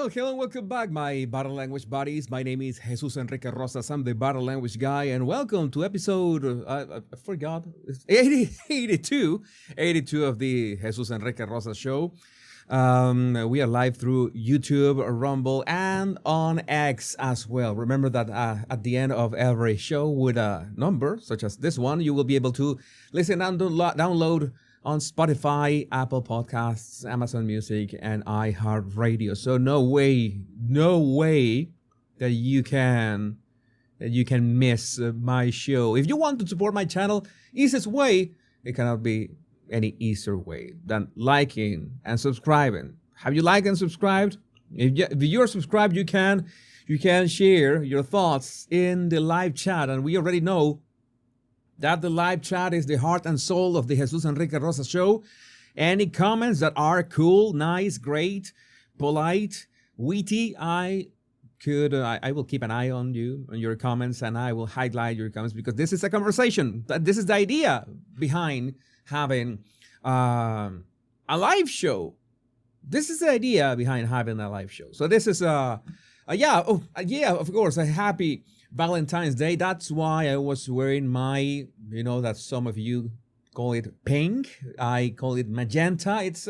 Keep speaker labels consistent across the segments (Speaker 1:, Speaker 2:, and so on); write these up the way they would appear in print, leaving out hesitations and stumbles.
Speaker 1: Well, hello and welcome back, my bottle language buddies. My name is Jesus Enrique Rosas. I'm the bottle language guy, and welcome to episode, I forgot, it's 82 of the Jesus Enrique Rosas show. We are live through YouTube, Rumble, and on X as well. Remember that at the end of every show with a number, such as this one, you will be able to listen and download on Spotify, Apple Podcasts, Amazon Music, and iHeartRadio. So no way that you can miss my show. If you want to support my channel, easiest way, it cannot be any easier way than liking and subscribing. Have you liked and subscribed? If you're subscribed, you can share your thoughts in the live chat, and we already know that the live chat is the heart and soul of the Jesus Enrique Rosas show. Any comments that are cool, nice, great, polite, witty, I will keep an eye on you, on your comments, and I will highlight your comments because this is a conversation. This is the idea behind having a live show. This is the idea behind having a live show. So this is of course, a happy Valentine's Day. That's why I was wearing my, that some of you call it pink. I call it magenta. It's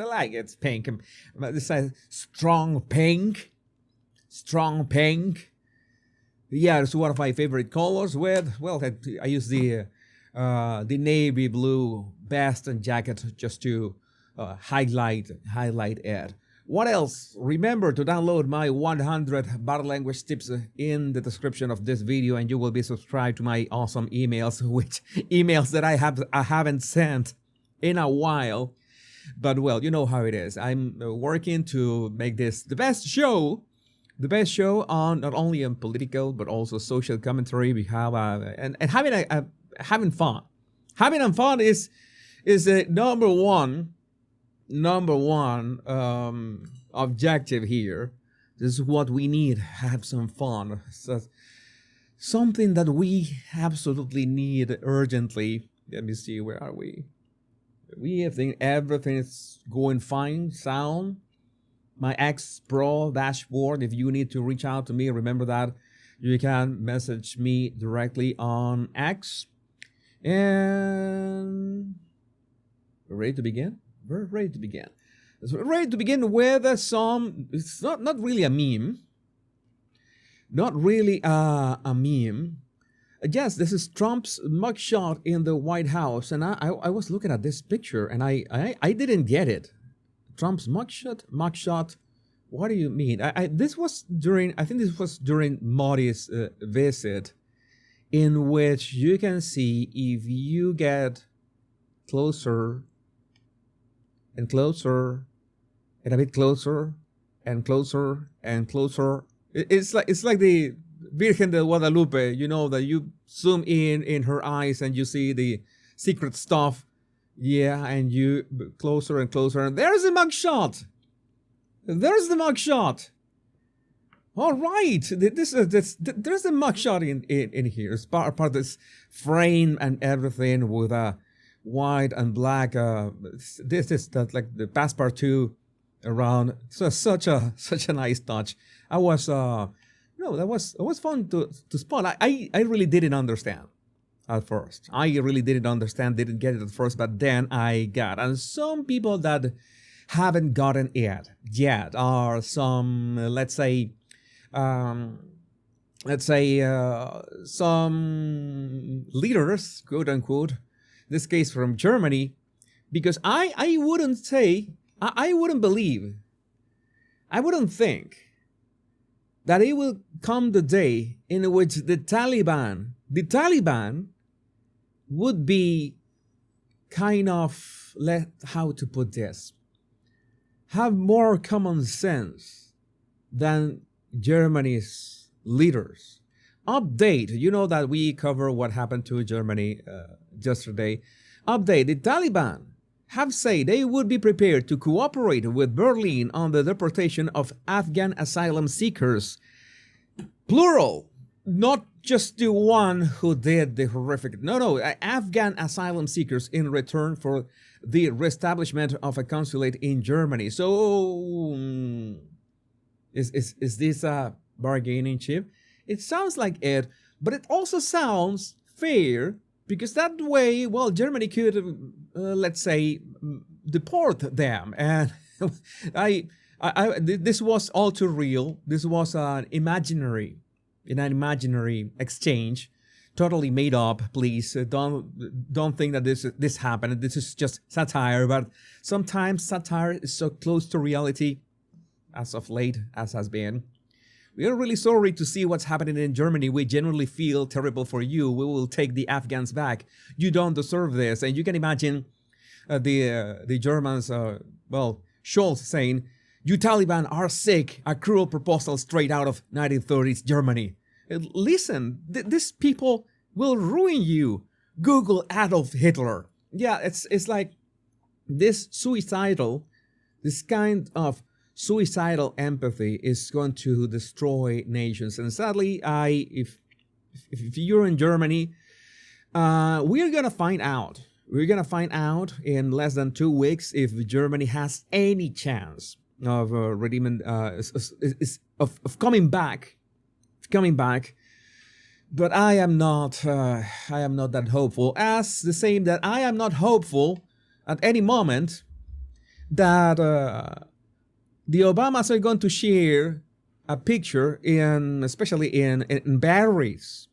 Speaker 1: pink. It's a strong pink. Yeah, it's one of my favorite colors. I use the navy blue vest and jacket just to highlight it. What else? Remember to download my 100 body language tips in the description of this video, and you will be subscribed to my awesome emails, which emails that I haven't sent in a while. But well, you know how it is. I'm working to make this the best show on not only on political but also social commentary. We have and having fun. Having fun is the number one objective here. This is what we need. Have some fun. So, something that we absolutely need urgently. Let me see, where are we? We think everything is going fine, sound. My X Pro dashboard. If you need to reach out to me, remember that you can message me directly on X. And we're ready to begin. We're ready to begin. So we're ready to begin with some. It's not really a meme. Not really a meme. Yes, this is Trump's mugshot in the White House, and I was looking at this picture, and I didn't get it. Trump's mugshot. What do you mean? This was during Modi's visit, in which you can see, if you get closer and closer and a bit closer and closer and closer. It's like the Virgen de Guadalupe, that you zoom in her eyes and you see the secret stuff. Yeah, and you closer and closer, and there's the mugshot. There's the mugshot. All right, there's the mugshot in here. It's part of this frame and everything with a white and black. This is like the passepartout around. So such a nice touch. That was fun to spot. I really didn't understand at first. Didn't get it at first, but then I got. And some people that haven't gotten it yet are some, let's say some leaders, quote unquote, in this case from Germany, because I wouldn't think that it will come the day in which the Taliban would be kind of, how to put this, have more common sense than Germany's leaders. Update, that we cover what happened to Germany yesterday. Update, the Taliban have said they would be prepared to cooperate with Berlin on the deportation of Afghan asylum seekers. Plural, not just the one who did the horrific. No, Afghan asylum seekers in return for the reestablishment of a consulate in Germany. So Is this a bargaining chip? It sounds like it, but it also sounds fair because that way, well, Germany could, let's say, deport them. And this was all too real. This was an imaginary exchange, totally made up. Please don't think that this happened. This is just satire. But sometimes satire is so close to reality, as of late as has been. We are really sorry to see what's happening in Germany. We genuinely feel terrible for you. We will take the Afghans back. You don't deserve this. And you can imagine the Germans, Scholz saying, "You Taliban are sick, a cruel proposal straight out of 1930s Germany." Listen, these people will ruin you. Google Adolf Hitler. Yeah, it's like this kind of suicidal empathy is going to destroy nations. And sadly, if you're in Germany, we're gonna find out. We're gonna find out in less than 2 weeks if Germany has any chance of redeeming, of coming back. But I am not that hopeful. As the same that I am not hopeful at any moment that the Obamas are going to share a picture especially in Barry's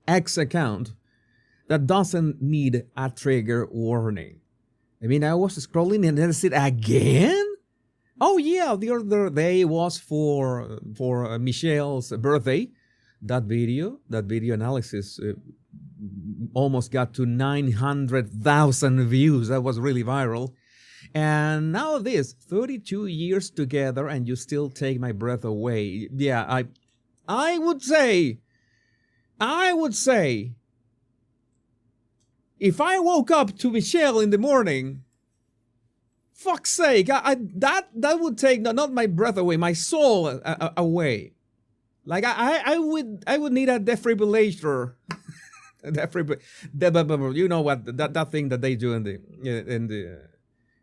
Speaker 1: X account that doesn't need a trigger warning. I mean, I was scrolling and then I said, again? Oh yeah, the other day was for Michelle's birthday. That video analysis almost got to 900,000 views. That was really viral. And now this, 32 years together and you still take my breath away. Yeah, I would say, if I woke up to Michelle in the morning, fuck's sake, that would take not my breath away, my soul away. Like I would need a defibrillator. You know what, that thing that they do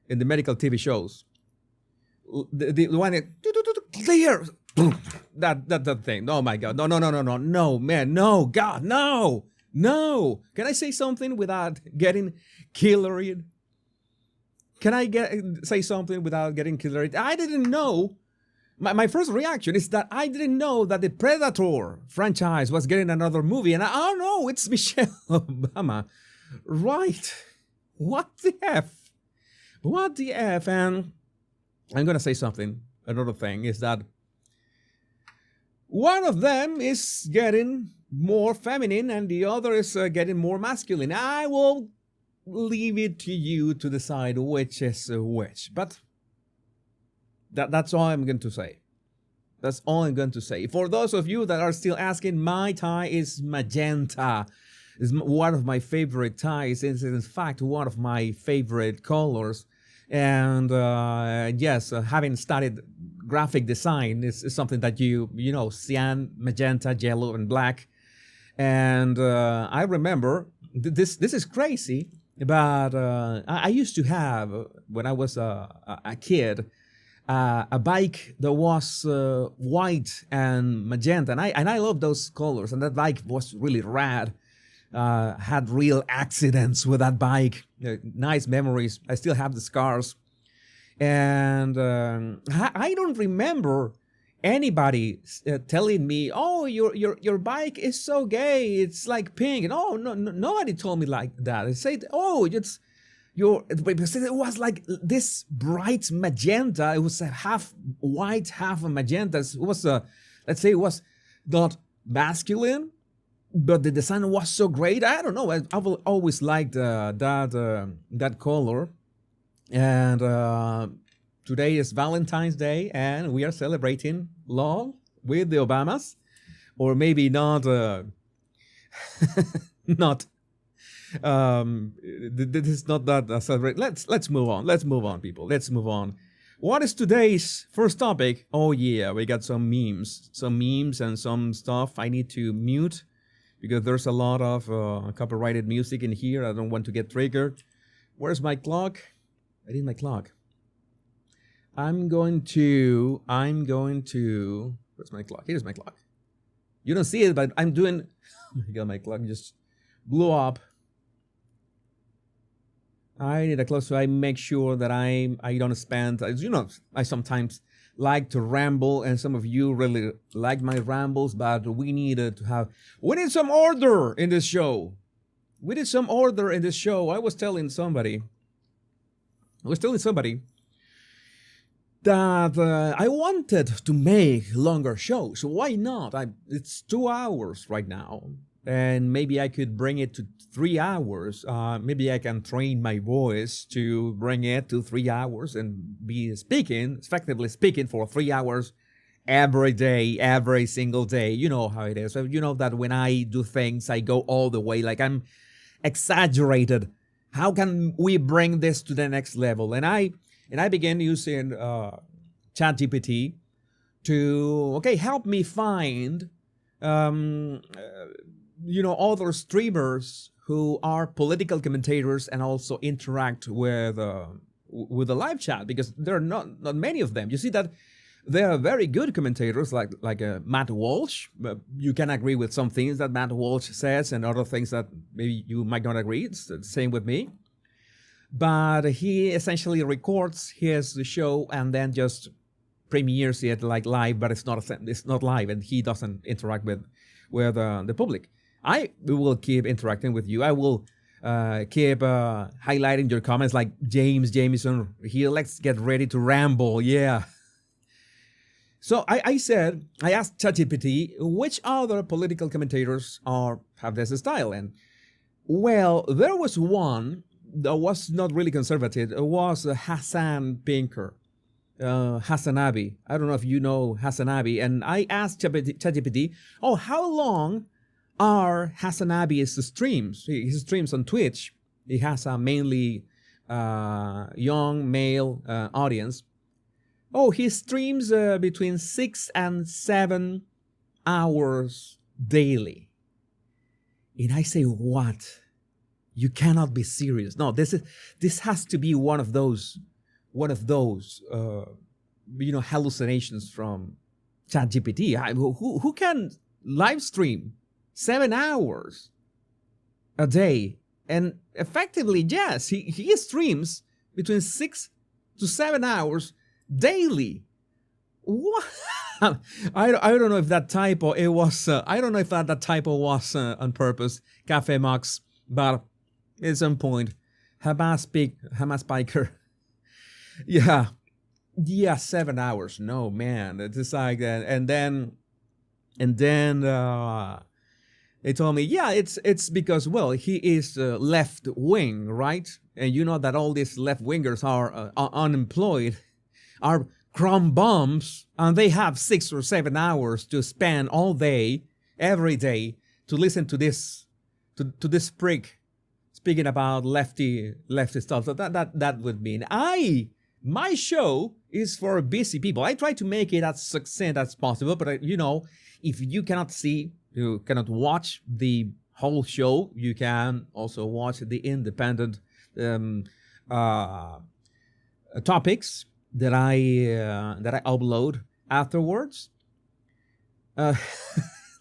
Speaker 1: in the medical TV shows. The one that clear that thing. Oh my God. No, man. No, God, no. Can I say something without getting killed? Can I say something without getting killed? I didn't know. My first reaction is that I didn't know that the Predator franchise was getting another movie. And oh no, it's Michelle Obama. Right. What the F? And I'm going to say something. Another thing is that one of them is getting more feminine and the other is getting more masculine. I will leave it to you to decide which is which. But that's all I'm going to say. That's all I'm going to say. For those of you that are still asking, my tie is magenta. It's one of my favorite ties. It's in fact one of my favorite colors. And yes, having studied graphic design is something that you know, cyan, magenta, yellow, and black. And I remember this is crazy, but I used to have, when I was a kid, a bike that was white and magenta, and I love those colors. And that bike was really rad. Had real accidents with that bike. Nice memories. I still have the scars. And I don't remember anybody telling me, "Oh, your bike is so gay. It's like pink." And oh, no, nobody told me like that. They said, "Oh, it's because it was like this bright magenta. It was a half white, half a magenta. It was let's say it was not masculine, but the design was so great. I don't know. I've always liked that color. And today is Valentine's Day, and we are celebrating love with the Obamas, or maybe not. Not. This is not that celebrate. Let's move on. Let's move on, people. Let's move on. What is today's first topic? Oh yeah, we got some memes and some stuff I need to mute because there's a lot of copyrighted music in here. I don't want to get triggered. Where's my clock? I need my clock. I'm going to, where's my clock? Here's my clock. You don't see it, but I'm doing, oh my God, my clock just blew up. I need a close, so I make sure that I don't spend, I sometimes like to ramble, and some of you really like my rambles, but we need some order in this show. We need some order in this show. I was telling somebody that I wanted to make longer shows. So why not? It's 2 hours right now, and maybe I could bring it to 3 hours. Maybe I can train my voice to bring it to 3 hours and be effectively speaking for 3 hours every day, every single day. You know how it is. So you know that when I do things, I go all the way, like I'm exaggerated. How can we bring this to the next level? And I began using ChatGPT to help me find other streamers who are political commentators and also interact with the live chat, because there are not many of them. You see that there are very good commentators like Matt Walsh. You can agree with some things that Matt Walsh says and other things that maybe you might not agree. It's the same with me. But he essentially records his show and then just premieres it like live, but it's not live, and he doesn't interact with the public. I will keep interacting with you. I will keep highlighting your comments, like James Jameson here. Let's get ready to ramble. Yeah. So I asked ChatGPT which other political commentators have this style, and well, there was one that was not really conservative. It was Hassan Pinker, Hassanabi. I don't know if you know Hassanabi. And I asked ChatGPT, how long are Hassanabi's streams? His streams on Twitch. He has a mainly young male audience. He streams between 6 and 7 hours daily. And I say, what? You cannot be serious. No, this has to be one of those hallucinations from ChatGPT. Who can live stream 7 hours a day? And effectively, yes, he streams between 6 to 7 hours daily. What? I don't know if that typo was. I don't know if that typo was on purpose. Cafe Max, but at some point, Hamas Piker. Yeah, 7 hours. No, man, it's like that. And then they told me, yeah, it's because, well, he is left wing, right? And you know that all these left wingers are unemployed, are crumb bums, and they have 6 or 7 hours to spend all day, every day, to listen to this prick speaking about lefty stuff. So that would mean my show is for busy people. I try to make it as succinct as possible, but if you cannot watch the whole show, you can also watch the independent topics that I upload afterwards.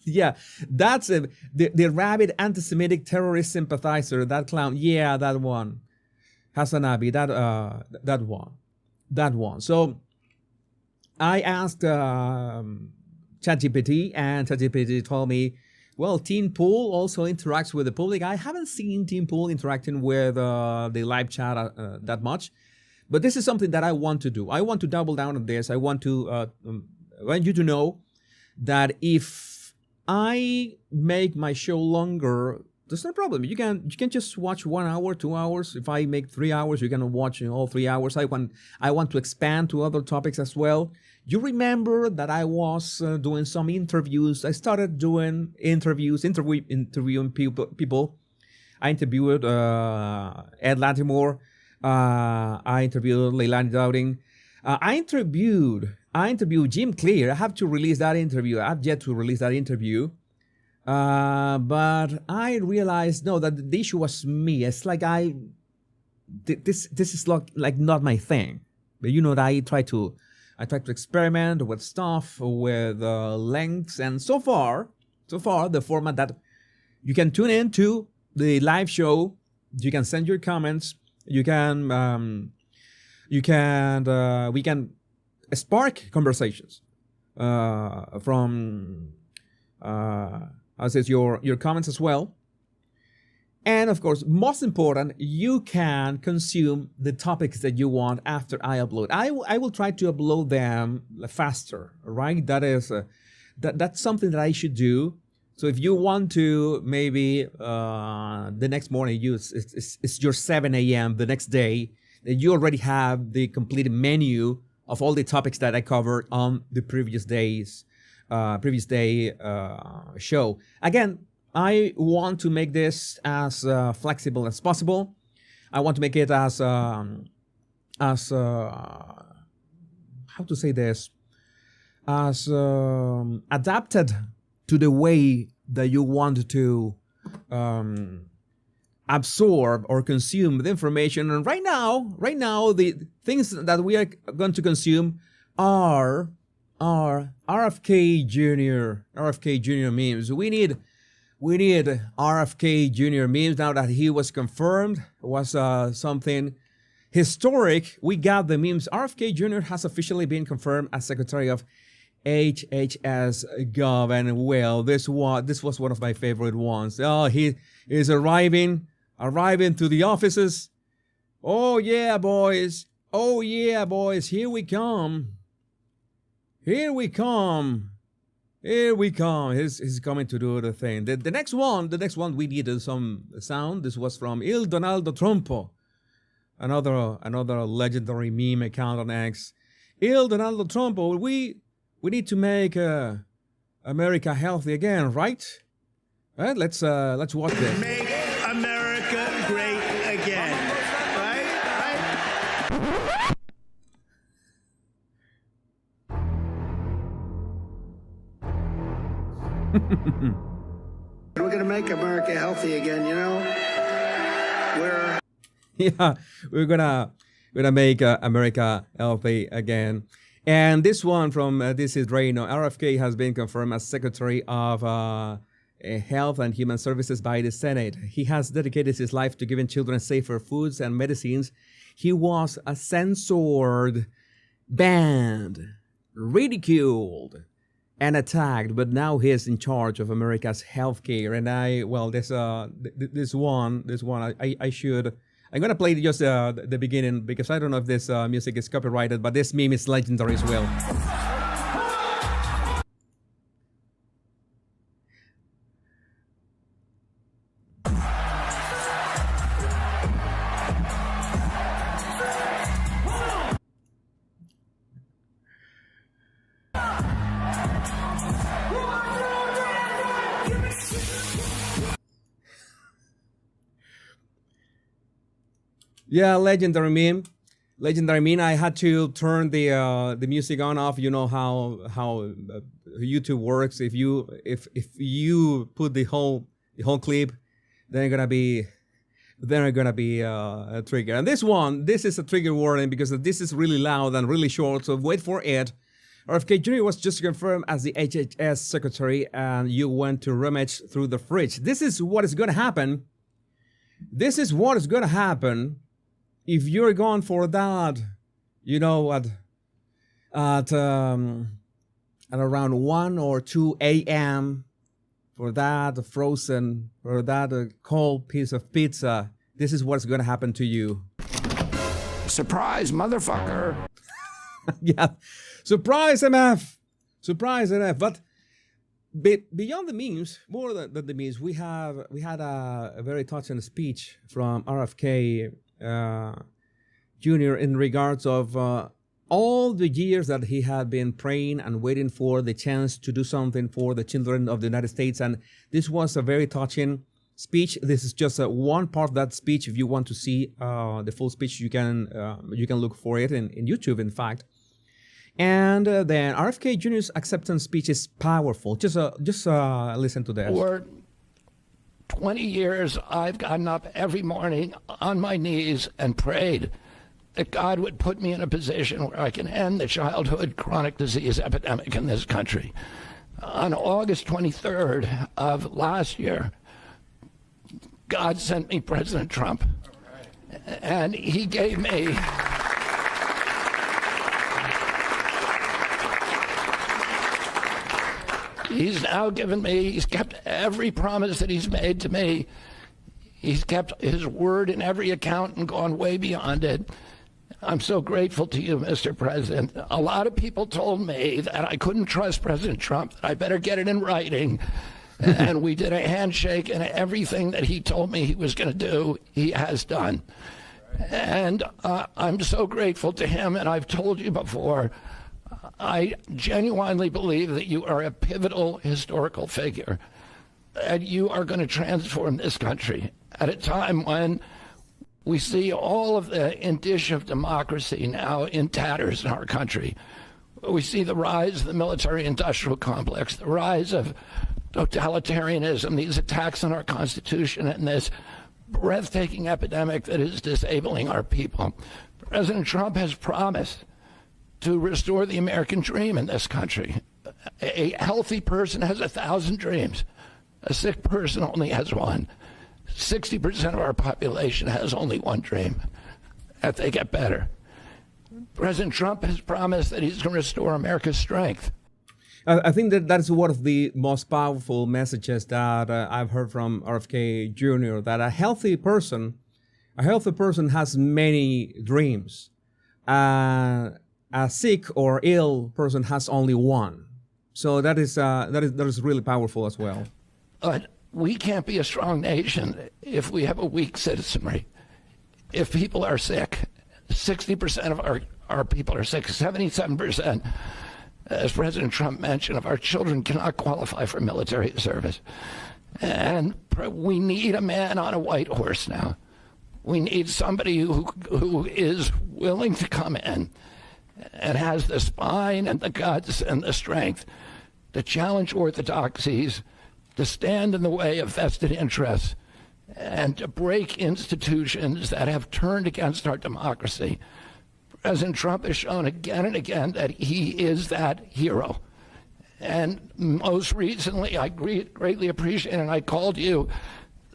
Speaker 1: Yeah, that's the rabid anti-Semitic terrorist sympathizer, that clown. Yeah, that one, Hassanabi. That one. So I asked ChatGPT, and ChatGPT told me, well, Teen Pool also interacts with the public. I haven't seen Teen Pool interacting with the live chat that much, but this is something that I want to do. I want to double down on this. I want you to know that if I make my show longer, there's no problem. You can just watch 1 hour, 2 hours. If I make 3 hours, you're gonna watch all 3 hours. I want to expand to other topics as well. You remember that I was doing some interviews. I started doing interviewing people. I interviewed Ed Latimore. I interviewed Leilani Dowding. I interviewed Jim Clear. I have to release that interview. I've yet to release that interview. But I realized, that the issue was me. It's like this is like not my thing. But you know that I try to experiment with stuff, with lengths, and so far, the format that you can tune in to the live show, you can send your comments, we can spark conversations from your comments as well. And of course, most important, you can consume the topics that you want after I upload. I will try to upload them faster, right? That is that's something that I should do. So if you want to, maybe the next morning, it's your 7 a.m. the next day, you already have the complete menu of all the topics that I covered on the previous day show. Again, I want to make this as flexible as possible. I want to make it as how to say this, as adapted to the way that you want to absorb or consume the information. And right now, the things that we are going to consume are RFK Jr. memes. We need RFK Jr. memes now that he was confirmed. It was something historic. We got the memes. RFK Jr. has officially been confirmed as Secretary of HHS Gov. And well, this was one of my favorite ones. Oh, he is arriving to the offices. Oh yeah, boys. Here we come. He's coming to do the thing. The next one we needed some sound. This was from Il Donaldo Trumpo, another legendary meme account on X. Il Donaldo Trumpo. We need to make America healthy again, right? All right, let's watch this.
Speaker 2: Make America great again, right? We're gonna make America healthy again, you know.
Speaker 1: We're gonna make America healthy again. And this one from This Is Reino. RFK has been confirmed as Secretary of Health and Human Services by the Senate. He has dedicated his life to giving children safer foods and medicines. He was censored, banned, ridiculed, and attacked, but now he is in charge of America's healthcare. And I'm gonna play just the beginning because I don't know if this music is copyrighted, but this meme is legendary as well. Yeah, legendary meme. I had to turn the music on off. You know how YouTube works. If you put the whole clip, then it's gonna be a trigger. And this is a trigger warning because this is really loud and really short. So wait for it. RFK Jr. was just confirmed as the HHS Secretary, and you went to rummage through the fridge. This is what is gonna happen. If you're going for that, you know, at around 1 or 2 a.m. for that cold piece of pizza, this is what's going to happen to you.
Speaker 3: Surprise, motherfucker.
Speaker 1: Yeah, surprise, MF. But beyond the memes, more than the memes, we had a very touching speech from RFK Jr. in regards of all the years that he had been praying and waiting for the chance to do something for the children of the United States. And this was a very touching speech. This is just one part of that speech. If you want to see the full speech, you can look for it in YouTube, in fact. And then RFK Jr.'s acceptance speech is powerful. Just listen to this.
Speaker 3: For 20 years, I've gotten up every morning on my knees and prayed that God would put me in a position where I can end the childhood chronic disease epidemic in this country. On August 23rd of last year, God sent me President Trump. And he gave me he's now given me, he's kept every promise that he's made to me. He's kept his word in every account and gone way beyond it. I'm so grateful to you, Mr. President. A lot of people told me that I couldn't trust President Trump, that I better get it in writing. And we did a handshake, and everything that he told me he was going to do, he has done. And I'm so grateful to him, and I've told you before, I genuinely believe that you are a pivotal historical figure, and you are going to transform this country at a time when we see all of the indicia of democracy now in tatters in our country. We see the rise of the military-industrial complex, the rise of totalitarianism, these attacks on our Constitution, and this breathtaking epidemic that is disabling our people. President Trump has promised to restore the American dream in this country. A healthy person has 1,000 dreams. A sick person only has one. 60% of our population has only one dream, that they get better. President Trump has promised that he's going to restore America's strength.
Speaker 1: I think that is one of the most powerful messages that I've heard from RFK Jr., that a healthy person has many dreams. A sick or ill person has only one. So that is really powerful as well.
Speaker 3: But we can't be a strong nation if we have a weak citizenry. If people are sick, 60% of our people are sick, 77%, as President Trump mentioned, of our children cannot qualify for military service. And we need a man on a white horse now. We need somebody who is willing to come in and has the spine and the guts and the strength to challenge orthodoxies, to stand in the way of vested interests, and to break institutions that have turned against our democracy. President Trump has shown again and again that he is that hero. And most recently, I greatly appreciate it, and I called you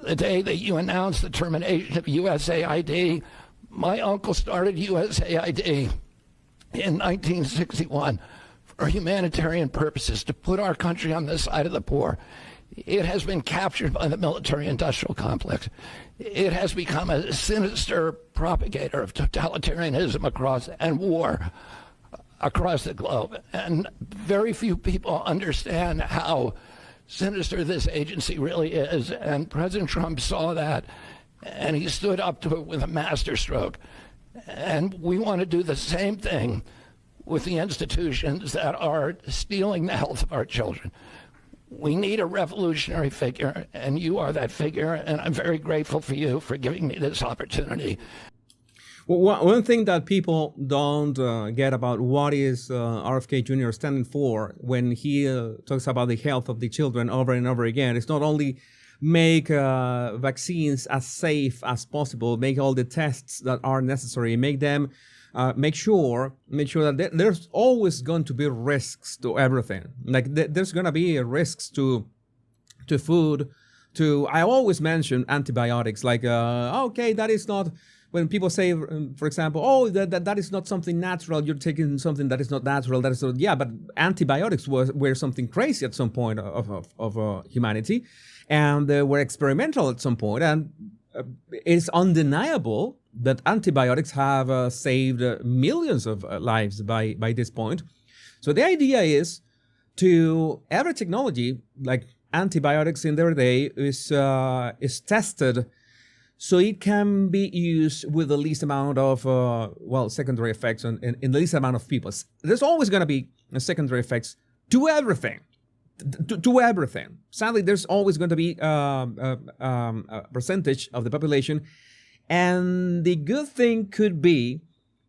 Speaker 3: the day that you announced the termination of USAID. My uncle started USAID in 1961 for humanitarian purposes, to put our country on the side of the poor. It has been captured by the military-industrial complex. It has become a sinister propagator of totalitarianism and war across the globe. And very few people understand how sinister this agency really is. And President Trump saw that, and he stood up to it with a masterstroke. And we want to do the same thing with the institutions that are stealing the health of our children. We need a revolutionary figure, and you are that figure, and I'm very grateful for you for giving me this opportunity.
Speaker 1: Well, one thing that people don't get about what is RFK Jr. standing for when he talks about the health of the children over and over again, it's not only make vaccines as safe as possible, make all the tests that are necessary, make them make sure that there's always going to be risks to everything. Like there's going to be risks to food. I always mention antibiotics. Like okay, that is not. When people say, for example, oh, that is not something natural, you're taking something that is not natural. That is not, yeah, but antibiotics were something crazy at some point of humanity, and they were experimental at some point, and it's undeniable that antibiotics have saved millions of lives by this point. So the idea is to every technology, like antibiotics in their day, is tested so it can be used with the least amount of secondary effects in the least amount of people. There's always going to be secondary effects to everything. To everything. Sadly, there's always going to be a percentage of the population. And the good thing could be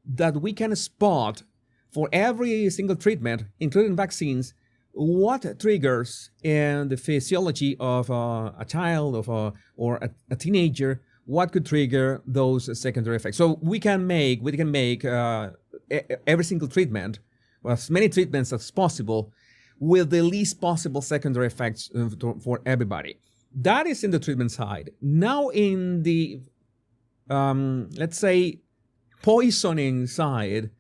Speaker 1: that we can spot for every single treatment, including vaccines, what triggers in the physiology of a child or a teenager, what could trigger those secondary effects. So we can make every single treatment, well, as many treatments as possible, with the least possible secondary effects for everybody. That is in the treatment side. Now in the, let's say, poisoning side,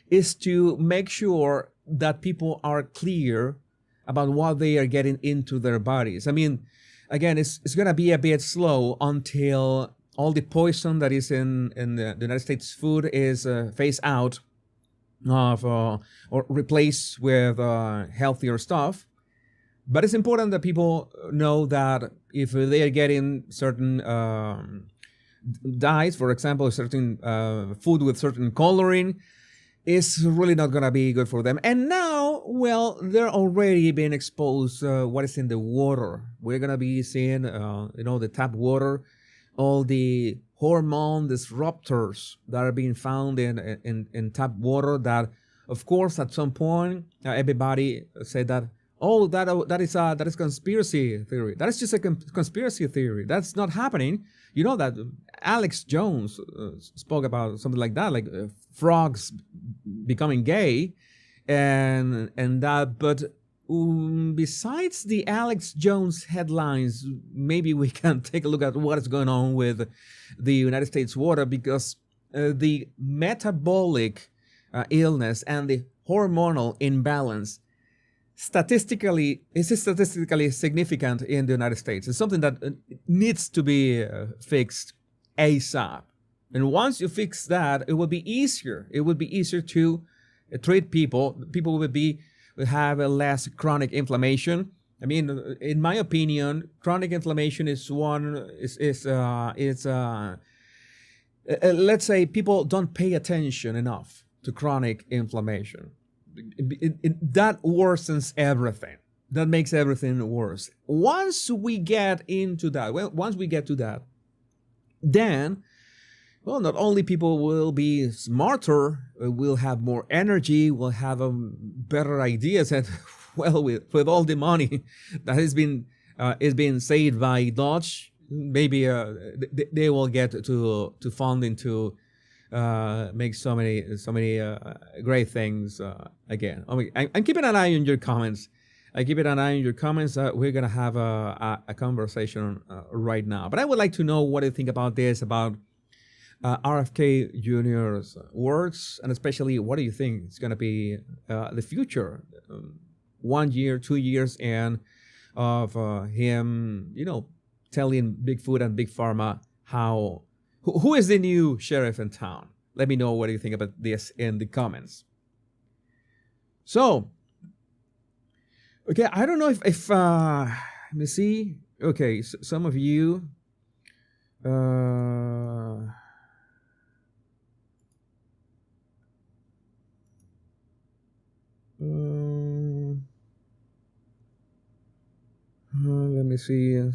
Speaker 1: is to make sure that people are clear about what they are getting into their bodies. I mean, again, it's going to be a bit slow until all the poison that is in the United States food is phased out of or replaced with healthier stuff. But it's important that people know that if they are getting certain dyes, for example, certain food with certain coloring, it's really not going to be good for them. And now, well, they're already being exposed what is in the water. We're going to be seeing, the tap water, all the hormone disruptors that are being found in tap water that, of course, at some point, everybody said that, oh, that is conspiracy theory. That is just a conspiracy theory. That's not happening. You know that Alex Jones spoke about something like that, like frogs becoming gay, and that. But besides the Alex Jones headlines, maybe we can take a look at what is going on with the United States water, because the metabolic illness and the hormonal imbalance statistically significant in the United States. It's something that needs to be fixed ASAP. And once you fix that, it will be easier. It will be easier to treat people. People will have a less chronic inflammation. I mean, in my opinion, chronic inflammation is let's say people don't pay attention enough to chronic inflammation. That worsens everything. That makes everything worse. Once we get to that, then, well, not only people will be smarter, will have more energy, will have better ideas, and well, with all the money that is being saved by Dodge, maybe they will get to funding to make so many great things again. I'm keeping an eye on your comments. We're gonna have a conversation right now. But I would like to know what you think about this, about RFK Jr.'s words, and especially what do you think is gonna be the future, 1 year, 2 years, and of him, telling Big Food and Big Pharma who is the new sheriff in town. Let me know what you think about this in the comments. So, okay, I don't know if let me see. Okay, so some of you, let me see.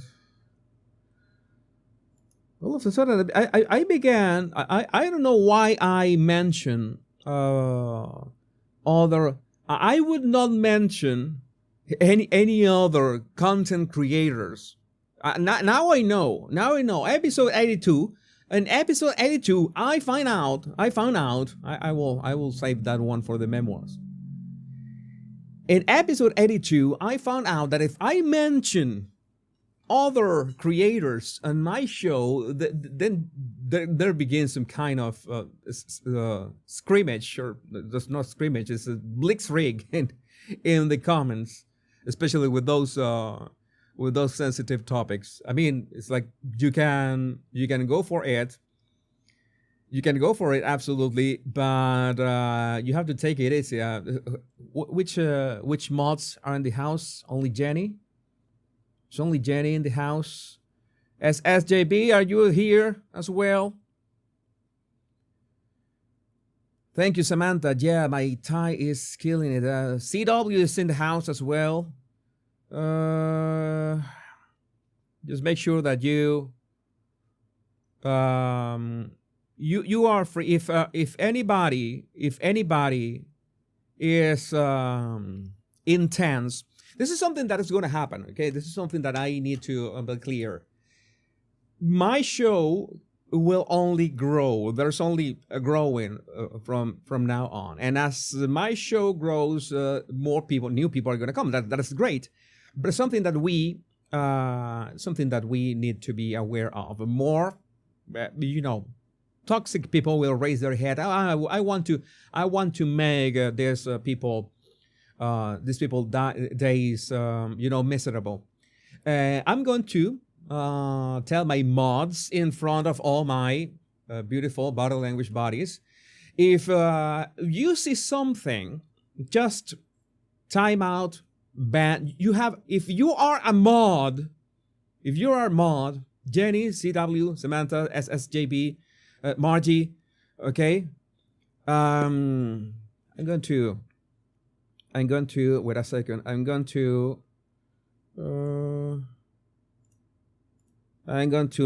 Speaker 1: All of a sudden, I began. I don't know why I mention other. I would not mention any other content creators. Now I know. Episode 82. In episode 82, I found out. I will save that one for the memoirs. In episode 82, I found out that if I mention other creators on my show, then there begins some kind of scrimmage, or that's not scrimmage, it's a blitzkrieg in the comments, especially with those sensitive topics. I mean, it's like you can go for it. You can go for it, absolutely, but you have to take it easy. Which mods are in the house? Only Jenny? It's only Jenny in the house. SJB, are you here as well? Thank you, Samantha. Yeah, my tie is killing it. CW is in the house as well. Just make sure that you you are free. If anybody is intense, this is something that is going to happen. Okay, this is something that I need to be clear. my show will only grow. There's only a growing from now on. And as my show grows, more people, new people are going to come. That is great. But it's something that we need to be aware of. More, toxic people will raise their head. I want to make these people days miserable. I'm going to tell my mods in front of all my beautiful body language bodies, if you see something, just time out, ban. If you are a mod, Jenny, CW, Samantha, SSJB, Margie, okay. I'm going to wait a second. I'm going to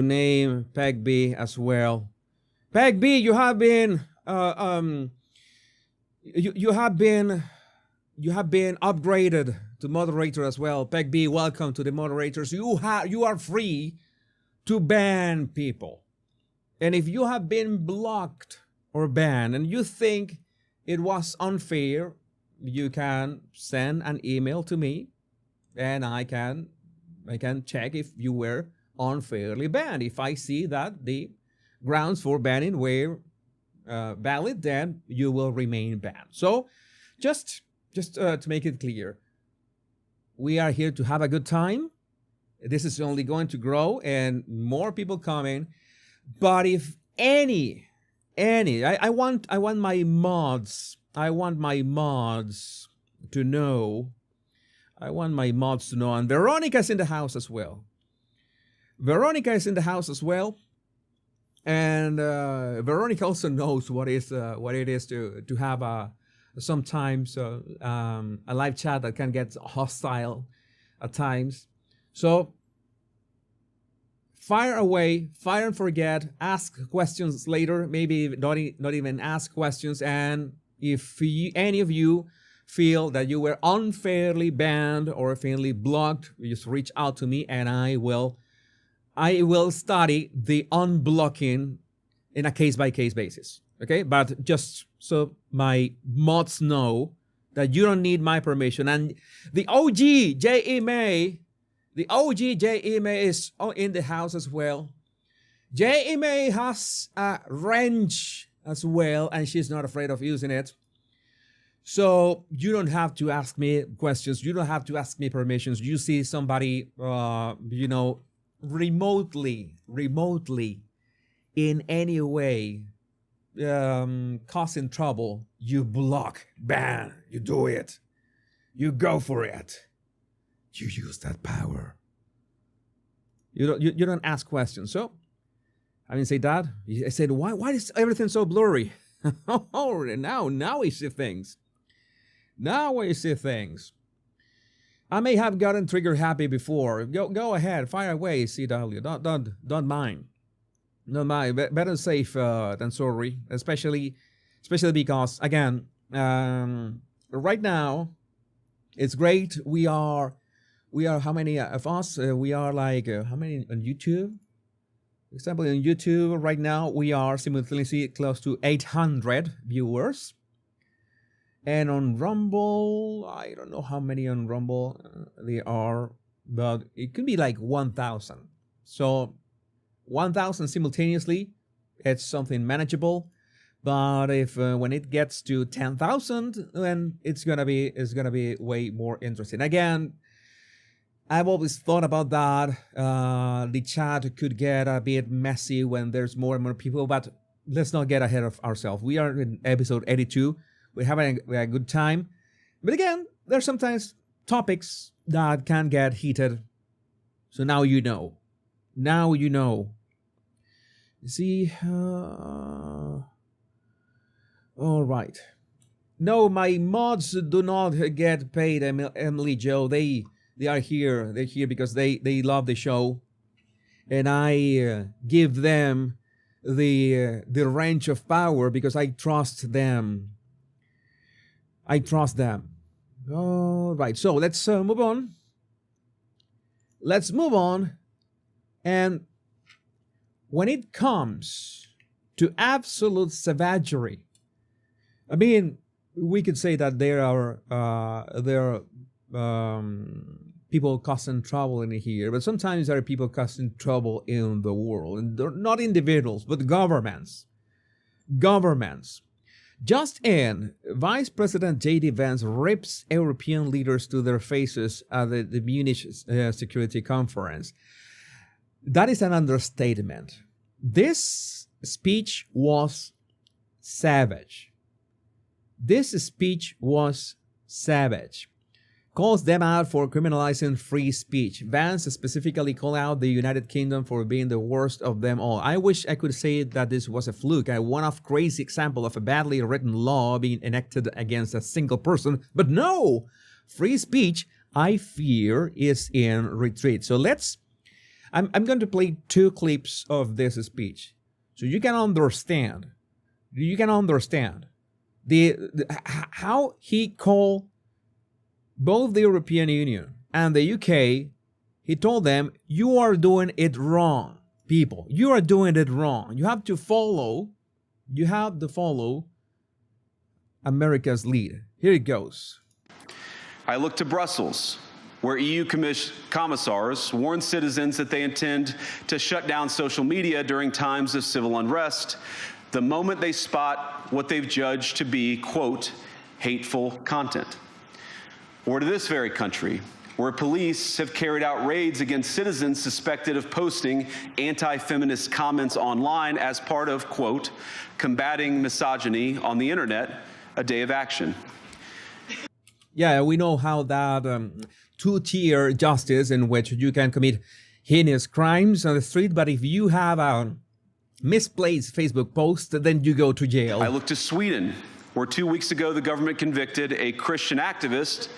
Speaker 1: name Peg B as well. Peg B, you have been you have been upgraded to moderator as well. Peg B, welcome to the moderators. You are free to ban people. And if you have been blocked or banned and you think it was unfair, you can send an email to me and I can check if you were unfairly banned. If I see that the grounds for banning were valid, then you will remain banned. So just to make it clear, we are here to have a good time. This is only going to grow and more people coming. But if I want my mods to know, and Veronica's in the house as well. And Veronica also knows what it is to have sometimes a live chat that can get hostile at times. So fire away, fire and forget, ask questions later, maybe not even ask questions. And if any of you feel that you were unfairly banned or unfairly blocked, you just reach out to me and I will study the unblocking in a case-by-case basis, okay? But just so my mods know that you don't need my permission. And the OG J.E. May is in the house as well. J.E. May has a wrench as well, and she's not afraid of using it. So you don't have to ask me questions. You don't have to ask me permissions. You see somebody, remotely in any way causing trouble, you block, ban, you do it. You go for it. You use that power. You don't ask questions. So, having said that, I said, why is everything so blurry? Oh, now I see things. Now I see things. I may have gotten trigger happy before. Go ahead, fire away, CW. Don't mind. Don't mind. Better safe than sorry. Especially because again, right now, it's great. We are how many of us? We are like how many on YouTube? For example, on YouTube right now we are simultaneously close to 800 viewers. And on Rumble, I don't know how many on Rumble there are, but it could be like 1,000. So 1,000 simultaneously, it's something manageable. But if when it gets to 10,000, then it's gonna be way more interesting. Again, I've always thought about that. The chat could get a bit messy when there's more and more people, but let's not get ahead of ourselves. We are in episode 82. We're having a good time. But again, there's sometimes topics that can get heated. So now you know. You see? All right. No, my mods do not get paid, Emily Joe. They are here. They're here because they love the show. And I give them the range of power because I trust them. All right, so let's move on. And when it comes to absolute savagery, I mean, we could say that there are people causing trouble in here, but sometimes there are people causing trouble in the world, and they're not individuals, but governments. Governments. Just in, Vice President J.D. Vance rips European leaders to their faces at the Munich Security Conference. That is an understatement. This speech was savage. This speech was savage. Calls them out for criminalizing free speech. Vance specifically called out the United Kingdom for being the worst of them all. I wish I could say that this was a fluke, a one-off crazy example of a badly written law being enacted against a single person. But no! Free speech, I fear, is in retreat. So I'm going to play 2 clips of this speech so you can understand. How he called both the European Union and the UK. He told them, you are doing it wrong, people. You are doing it wrong. You have to follow America's lead. Here it goes.
Speaker 4: I look to Brussels, where EU commissars warn citizens that they intend to shut down social media during times of civil unrest the moment they spot what they've judged to be, quote, hateful content. Or to this very country, where police have carried out raids against citizens suspected of posting anti-feminist comments online as part of, quote, combating misogyny on the internet, a day of action.
Speaker 1: Yeah, we know how that 2-tier justice in which you can commit heinous crimes on the street, but if you have a misplaced Facebook post, then you go to jail.
Speaker 4: I look to Sweden, where 2 weeks ago the government convicted a Christian activist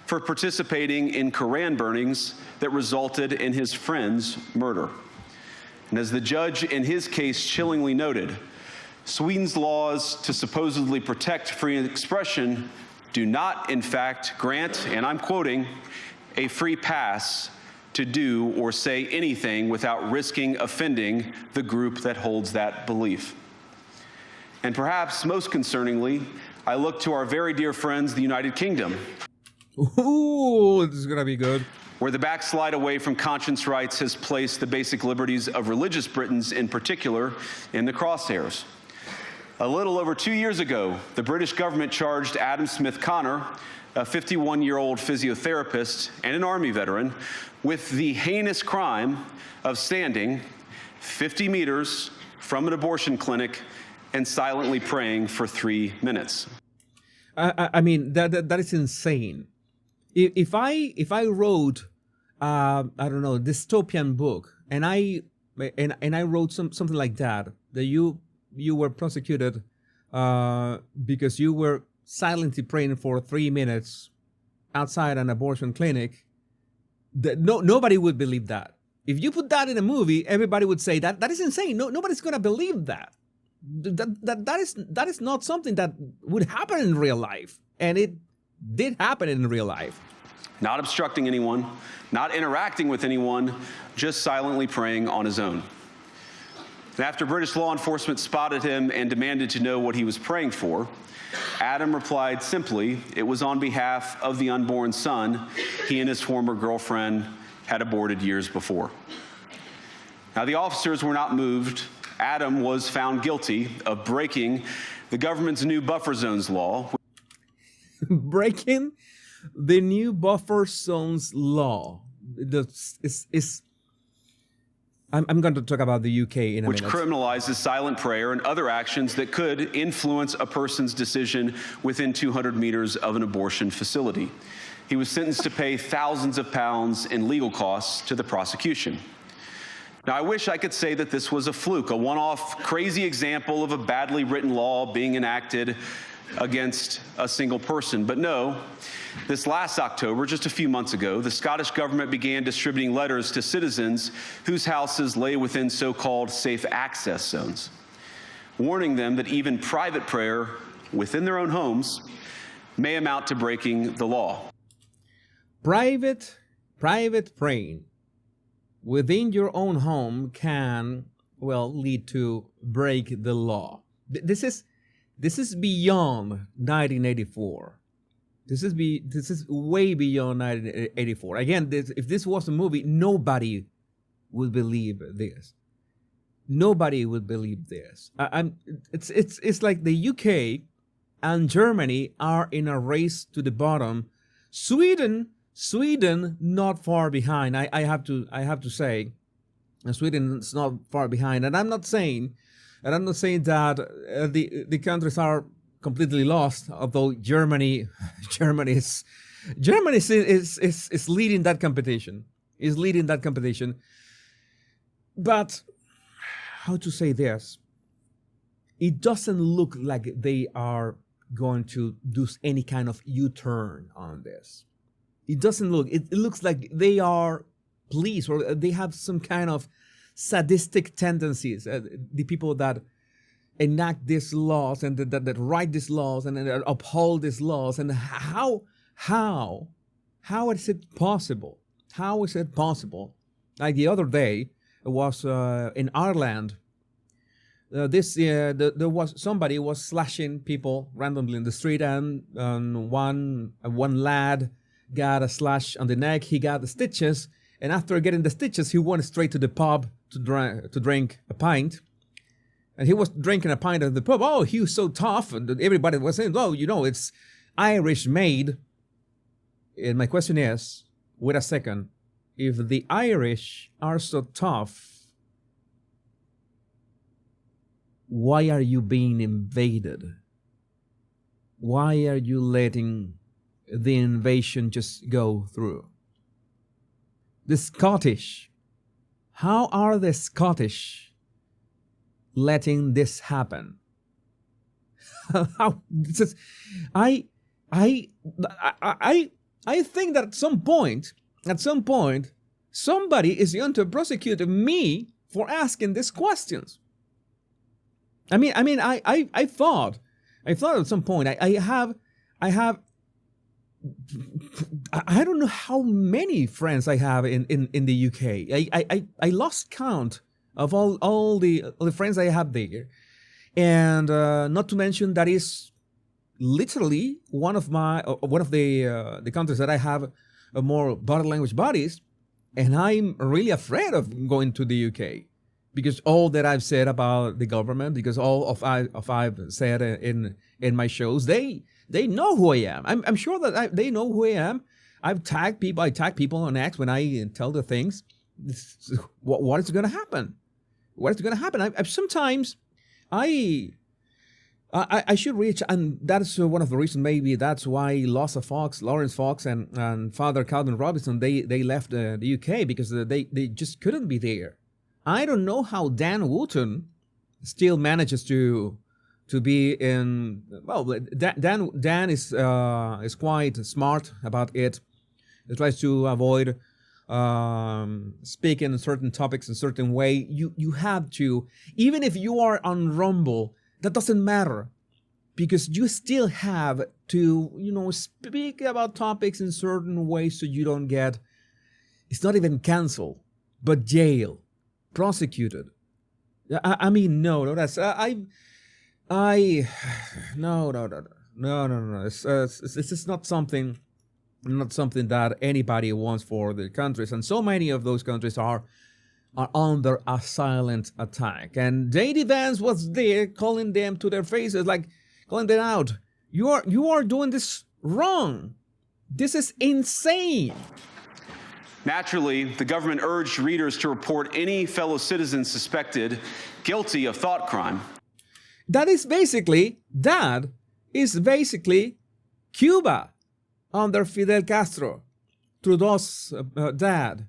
Speaker 4: for participating in Koran burnings that resulted in his friend's murder. And as the judge in his case chillingly noted, Sweden's laws to supposedly protect free expression do not, in fact, grant, and I'm quoting, a free pass to do or say anything without risking offending the group that holds that belief. And perhaps most concerningly, I look to our very dear friends, the United Kingdom.
Speaker 1: Ooh, this is gonna be good.
Speaker 4: Where the backslide away from conscience rights has placed the basic liberties of religious Britons in particular in the crosshairs. A little over 2 years ago, the British government charged Adam Smith Connor, a 51-year-old physiotherapist and an Army veteran, with the heinous crime of standing 50 meters from an abortion clinic and silently praying for 3 minutes.
Speaker 1: I mean, that is insane. If I wrote, I don't know, dystopian book, and I wrote something like that you were prosecuted because you were silently praying for 3 minutes outside an abortion clinic, nobody would believe that. If you put that in a movie, everybody would say that is insane. Nobody's gonna believe that. That is not something that would happen in real life, and it did happen in real life.
Speaker 4: Not obstructing anyone, not interacting with anyone, just silently praying on his own. And after British law enforcement spotted him and demanded to know what he was praying for, Adam replied simply, it was on behalf of the unborn son he and his former girlfriend had aborted years before. Now, the officers were not moved. Adam was found guilty of breaking the government's new buffer zones law.
Speaker 1: Breaking the new buffer zones law. I'm going to talk about the UK in a
Speaker 4: minute. Which criminalizes silent prayer and other actions that could influence a person's decision within 200 meters of an abortion facility. He was sentenced to pay thousands of pounds in legal costs to the prosecution. Now, I wish I could say that this was a fluke, a one-off crazy example of a badly written law being enacted against a single person. But no, this last October, just a few months ago, the Scottish government began distributing letters to citizens whose houses lay within so-called safe access zones, warning them that even private prayer within their own homes may amount to breaking the law. Private
Speaker 1: praying within your own home can well, lead to break the law. This is beyond 1984. This is way beyond 1984. Again, if this was a movie, nobody would believe this. Nobody would believe this. It's like the UK and Germany are in a race to the bottom. Sweden not far behind. I have to say, Sweden is not far behind. And I'm not saying that the countries are completely lost. Although Germany is leading that competition. Is leading that competition. But how to say this? It doesn't look like they are going to do any kind of U-turn on this. It doesn't look. It looks like they are pleased, or they have some kind of sadistic tendencies. The people that enact these laws and that write these laws and uphold these laws. And how is it possible? How is it possible? Like the other day, it was in Ireland. There was somebody was slashing people randomly in the street, and one lad got a slash on the neck. He got the stitches, and after getting the stitches, he went straight to the pub to drink a pint. And he was drinking a pint at the pub. Oh, he was so tough, and everybody was saying, "Oh, it's Irish made." And my question is, wait a second, if the Irish are so tough, why are you being invaded? Why are you letting the invasion just go through? The Scottish, how are the Scottish letting this happen? How this is, I think that at some point, somebody is going to prosecute me for asking these questions. I thought at some point I don't know how many friends I have in the UK. I lost count of all the friends I have there, and not to mention that is literally one of the countries that I have more body language buddies, and I'm really afraid of going to the UK. Because all that I've said about the government, because all of I've said in my shows, they know who I am. I'm sure that they know who I am. I tag people on X when I tell the things. What is going to happen? What is going to happen? Sometimes I should reach, and that's one of the reasons. Maybe that's why Lawrence Fox, and Father Calvin Robinson they left the UK, because they just couldn't be there. I don't know how Dan Wootton still manages to be in. Well, Dan is quite smart about it. He tries to avoid speaking on certain topics in a certain way. You have to, even if you are on Rumble, that doesn't matter, because you still have to speak about topics in certain ways so you don't get. It's not even canceled, but jail. Prosecuted. No. That's no. This is not something that anybody wants for their countries, and so many of those countries are under a silent attack. And J.D. Vance was there, calling them to their faces, like calling them out. You are doing this wrong. This is insane.
Speaker 4: Naturally, the government urged readers to report any fellow citizen suspected guilty of thought crime.
Speaker 1: That is basically Cuba under Fidel Castro, Trudeau's dad.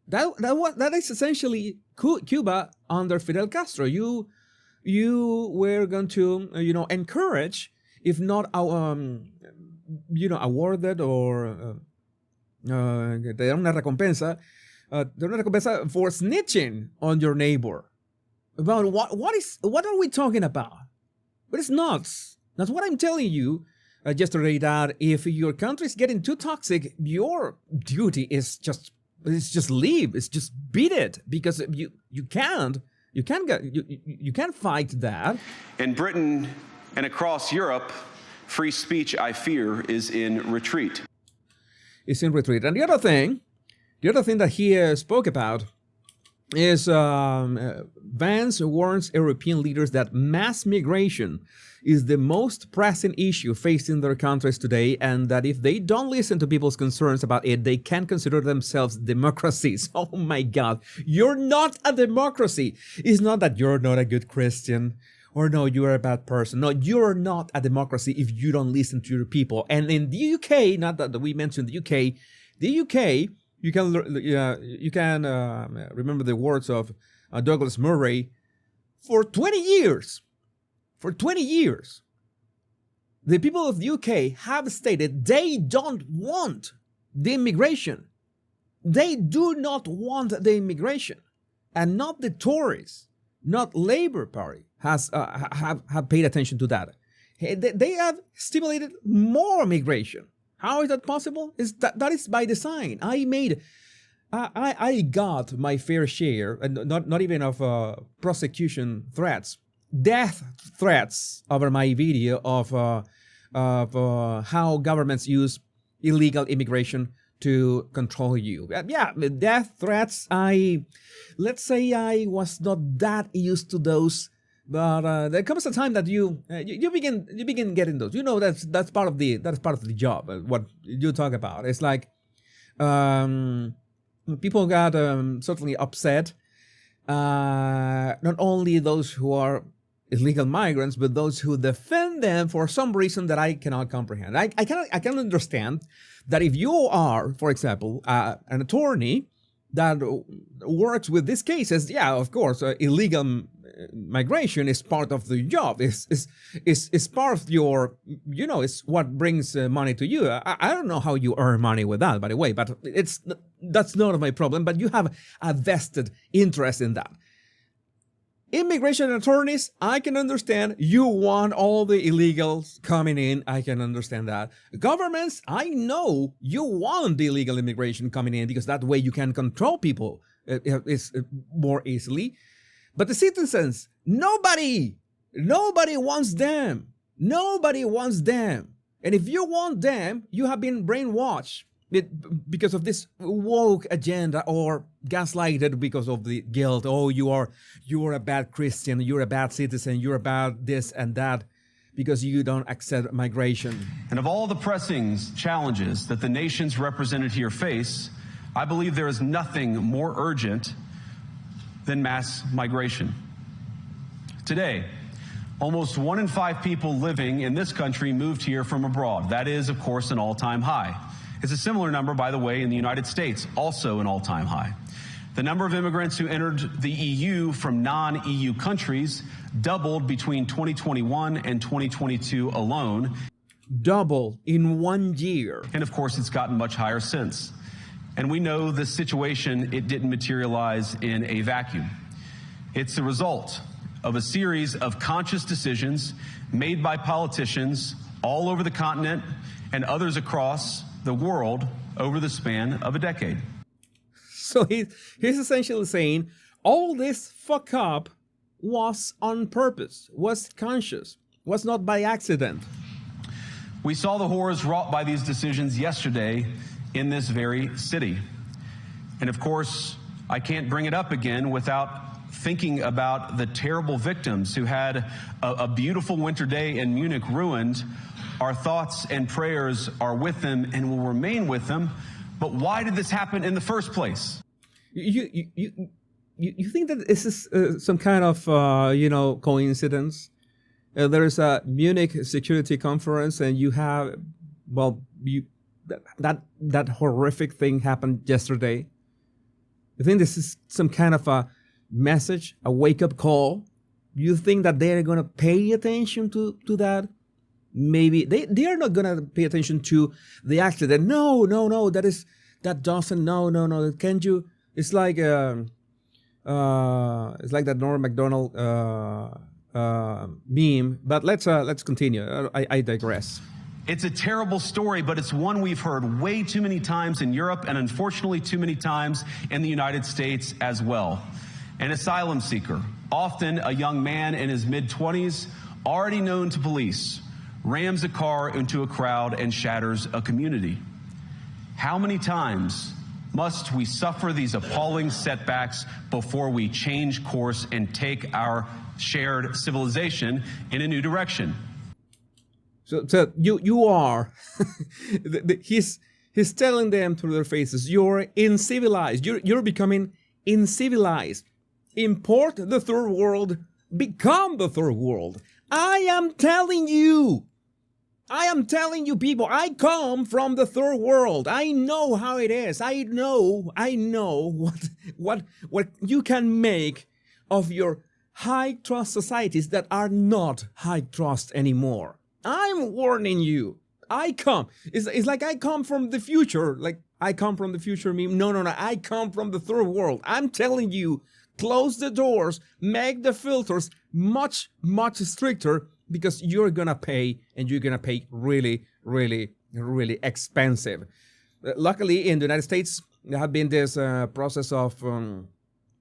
Speaker 1: That is essentially Cuba under Fidel Castro. You were going to encourage, if not awarded or te dan una recompensa for snitching on your neighbor. About what are we talking about? But it's nuts. That's what I'm telling you yesterday, that if your country is getting too toxic, your duty is just leave. It's just beat it, because you can't You can't fight that.
Speaker 4: In Britain and across Europe, free speech, I fear, is in retreat.
Speaker 1: It's in retreat. And the other thing that he spoke about is Vance warns European leaders that mass migration is the most pressing issue facing their countries today, and that if they don't listen to people's concerns about it, they can consider themselves democracies. Oh my God, you're not a democracy. It's not that you're not a good Christian, or no, you're a bad person. No, you're not a democracy if you don't listen to your people. And in the UK, not that we mentioned the UK, you can remember the words of Douglas Murray. For 20 years, the people of the UK have stated they don't want the immigration. They do not want the immigration, and not the Tories, not Labour Party have paid attention to that. They have stimulated more migration. How is that possible? That is by design. I got my fair share, and not even of prosecution threats, death threats over my video of how governments use illegal immigration to control you. Yeah, death threats. Let's say I was not that used to those, but there comes a time that you begin getting those. You know, that's part of the job. What you talk about, it's like people got certainly upset. Not only those who are illegal migrants, but those who defend them for some reason that I cannot comprehend. I can understand that if you are, for example, an attorney that works with these cases, yeah, of course, illegal migration is part of the job. It's part of your, it's what brings money to you. I don't know how you earn money with that, by the way, but that's not my problem. But you have a vested interest in that. Immigration attorneys, I can understand. You want all the illegals coming in. I can understand that. Governments, I know you want the illegal immigration coming in because that way you can control people more easily. But the citizens, nobody wants them. Nobody wants them. And if you want them, you have been brainwashed because of this woke agenda, or gaslighted because of the guilt. Oh, you are a bad Christian, you're a bad citizen, you're about this and that because you don't accept migration.
Speaker 4: And of all the pressing challenges that the nations represented here face, I believe there is nothing more urgent than mass migration. Today, almost 1 in 5 people living in this country moved here from abroad. That is, of course, an all-time high. It's a similar number, by the way, in the United States, also an all-time high. The number of immigrants who entered the EU from non-EU countries doubled between 2021 and 2022 alone.
Speaker 1: Double in 1 year.
Speaker 4: And of course, it's gotten much higher since. And we know the situation, it didn't materialize in a vacuum. It's the result of a series of conscious decisions made by politicians all over the continent and others across the world over the span of a decade.
Speaker 1: So he's essentially saying all this fuck up was on purpose, was conscious, was not by accident.
Speaker 4: We saw the horrors wrought by these decisions yesterday in this very city. And of course, I can't bring it up again without thinking about the terrible victims who had a beautiful winter day in Munich ruined. Our thoughts and prayers are with them and will remain with them. But why did this happen in the first place?
Speaker 1: You think that this is some kind of coincidence? There is a Munich security conference, and you have that horrific thing happened yesterday. You think this is some kind of a message, a wake-up call? You think that they're going to pay attention to that? Maybe they are not going to pay attention to the accident. No, that doesn't. No. Can't you? It's like that Norm Macdonald meme. But let's continue. I digress.
Speaker 4: It's a terrible story, but it's one we've heard way too many times in Europe and unfortunately too many times in the United States as well. An asylum seeker often a young man in his mid-20s, already known to police, rams a car into a crowd and shatters a community. How many times must we suffer these appalling setbacks before we change course and take our shared civilization in a new direction?
Speaker 1: So you are, he's telling them to their faces, you're incivilized, you're becoming incivilized. Import the third world, become the third world. I am telling you people, I come from the third world. I know how it is. I know what you can make of your high trust societies that are not high trust anymore. I'm warning you. It's like I come from the future. Like I come from the future meme. No. I come from the third world. I'm telling you, close the doors, make the filters much stricter, because you're gonna pay, and you're gonna pay really expensive. Luckily, in the United States, there have been this process of,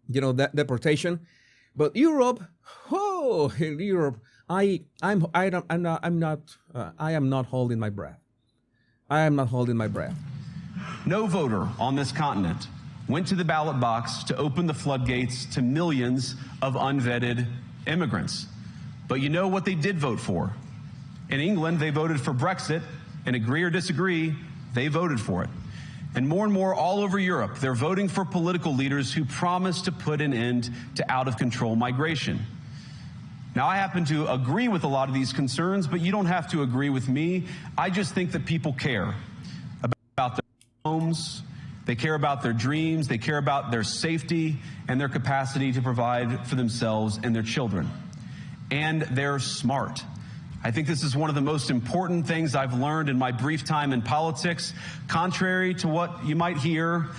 Speaker 1: deportation. But Europe, in Europe, I am not holding my breath. I am not holding my breath.
Speaker 4: No voter on this continent went to the ballot box to open the floodgates to millions of unvetted immigrants. But you know what they did vote for? In England, they voted for Brexit, and agree or disagree, they voted for it. And more all over Europe, they're voting for political leaders who promise to put an end to out-of-control migration. Now, I happen to agree with a lot of these concerns, but you don't have to agree with me. I just think that people care about their homes, they care about their dreams, they care about their safety and their capacity to provide for themselves and their children. And they're smart. I think this is one of the most important things I've learned in my brief time in politics. Contrary to what you might hear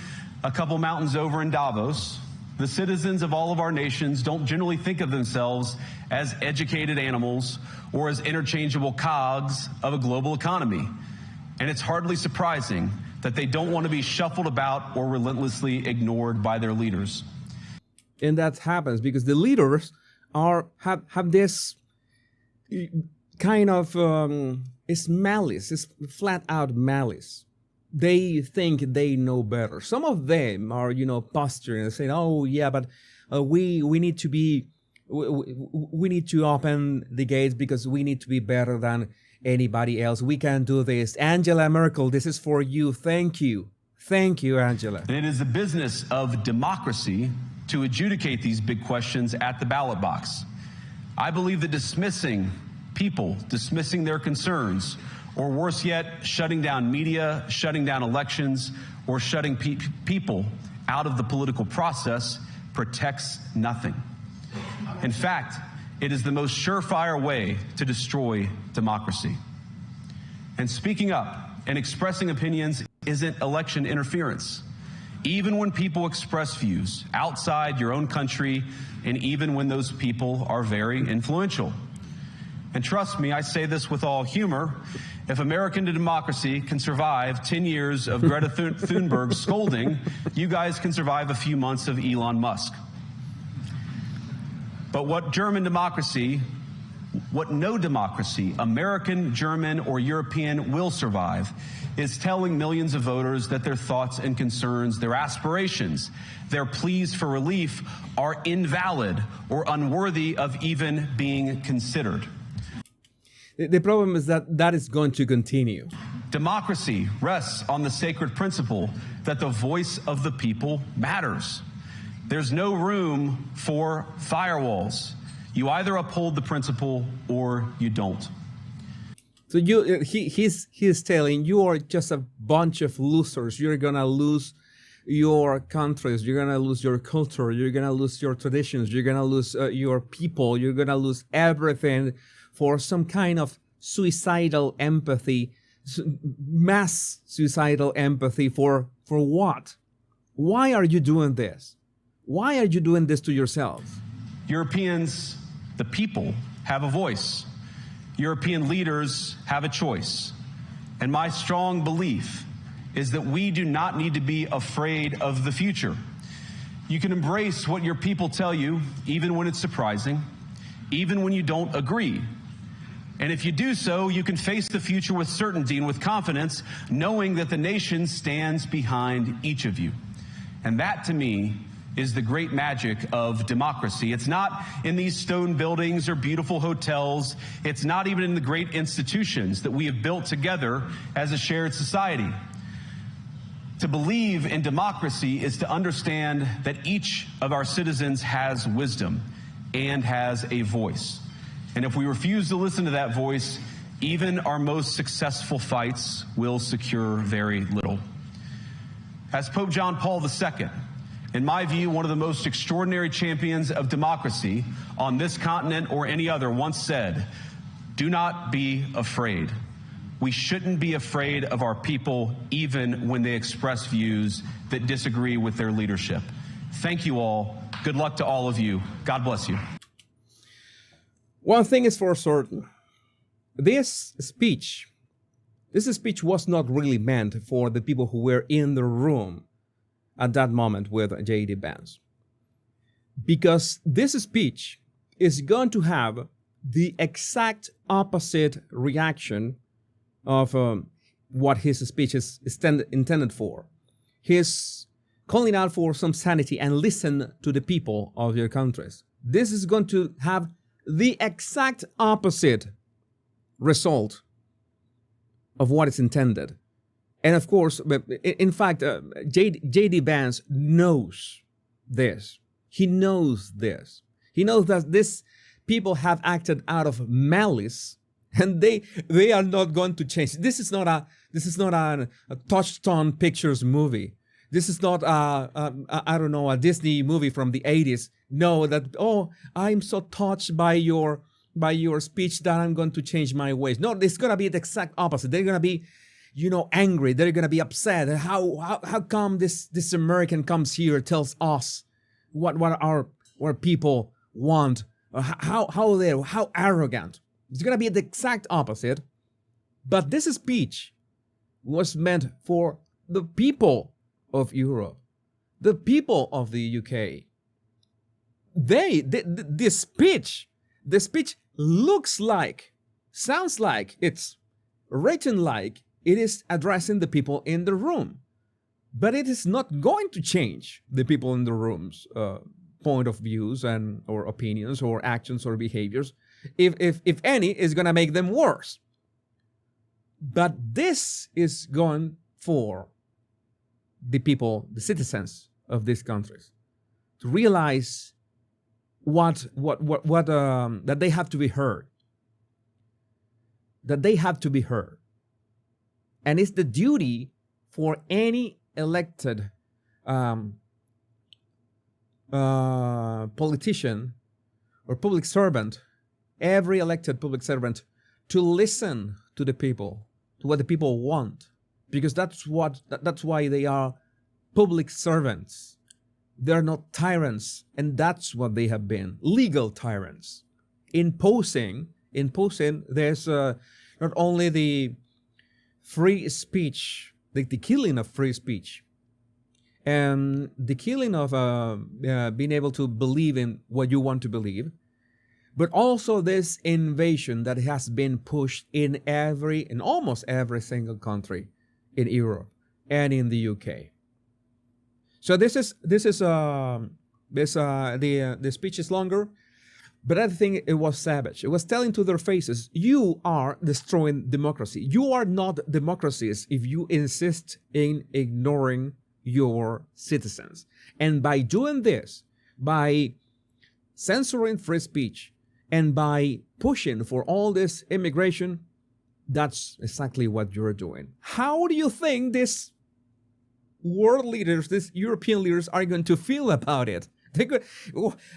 Speaker 4: a couple mountains over in Davos, the citizens of all of our nations don't generally think of themselves as educated animals or as interchangeable cogs of a global economy. And it's hardly surprising that they don't want to be shuffled about or relentlessly ignored by their leaders.
Speaker 1: And that happens because the leaders have this kind of it's malice, it's flat out malice. They think they know better. Some of them are, posturing and saying, "Oh yeah, but we need to be, we need to open the gates because we need to be better than anybody else. We can do this." Angela Merkel, this is for you. Thank you, Angela.
Speaker 4: And it is the business of democracy to adjudicate these big questions at the ballot box. I believe that dismissing people, dismissing their concerns, or worse yet, shutting down media, shutting down elections, or shutting people out of the political process protects nothing. In fact, it is the most surefire way to destroy democracy. And speaking up and expressing opinions isn't election interference. Even when people express views outside your own country, and even when those people are very influential. And trust me, I say this with all humor, if American democracy can survive 10 years of Greta Thunberg scolding, you guys can survive a few months of Elon Musk. But what no democracy, American, German, or European, will survive is telling millions of voters that their thoughts and concerns, their aspirations, their pleas for relief are invalid or unworthy of even being considered.
Speaker 1: The problem is that is going to continue.
Speaker 4: Democracy rests on the sacred principle that the voice of the people matters. There's no room for firewalls. You either uphold the principle or you don't.
Speaker 1: So he's telling you are just a bunch of losers. You're gonna lose your countries. You're gonna lose your culture. You're gonna lose your traditions. You're gonna lose your people. You're gonna lose everything for some kind of suicidal empathy, mass suicidal empathy. For what? Why are you doing this? Why are you doing this to yourself?
Speaker 4: Europeans, the people, have a voice. European leaders have a choice. And my strong belief is that we do not need to be afraid of the future. You can embrace what your people tell you, even when it's surprising, even when you don't agree. And if you do so, you can face the future with certainty and with confidence, knowing that the nation stands behind each of you. And that, to me, is the great magic of democracy. It's not in these stone buildings or beautiful hotels. It's not even in the great institutions that we have built together as a shared society. To believe in democracy is to understand that each of our citizens has wisdom and has a voice. And if we refuse to listen to that voice, even our most successful fights will secure very little. As Pope John Paul II, in my view, one of the most extraordinary champions of democracy on this continent or any other, once said, "Do not be afraid." We shouldn't be afraid of our people, even when they express views that disagree with their leadership. Thank you all. Good luck to all of you. God bless you.
Speaker 1: One thing is for certain. This speech was not really meant for the people who were in the room at that moment with J.D. Vance. Because this speech is going to have the exact opposite reaction of what his speech is intended for. He's calling out for some sanity and listen to the people of your countries. This is going to have the exact opposite result of what is intended. And of course, in fact, J.D. Vance knows this. He knows this. He knows that these people have acted out of malice, and they are not going to change. This is not a Touchstone Pictures movie. This is not a Disney movie from the 80s. No, that, oh, I'm so touched by your speech that I'm going to change my ways. No, it's going to be the exact opposite. They're going to be, angry. They're going to be upset. How come this American comes here, tells us what our people want? How arrogant. It's going to be the exact opposite. But this speech was meant for the people of Europe, the people of the UK. The speech looks like, sounds like, it's written like it is addressing the people in the room. But it is not going to change the people in the room's point of views or opinions or actions or behaviors. If any, is going to make them worse. But this is going for the people, the citizens of these countries, to realize that they have to be heard. That they have to be heard. And it's the duty for any elected politician or public servant, every elected public servant, to listen to the people, to what the people want, because that's why they are public servants. They're not tyrants, and that's what they have been, legal tyrants, imposing. There's not only the free speech, the killing of free speech, and the killing of being able to believe in what you want to believe, but also this invasion that has been pushed in almost every single country in Europe and in the UK. So the speech is longer, but I think it was savage. It was telling to their faces, you are destroying democracy. You are not democracies if you insist in ignoring your citizens. And by doing this, by censoring free speech, and by pushing for all this immigration, that's exactly what you're doing. How do you think these world leaders, these European leaders, are going to feel about it?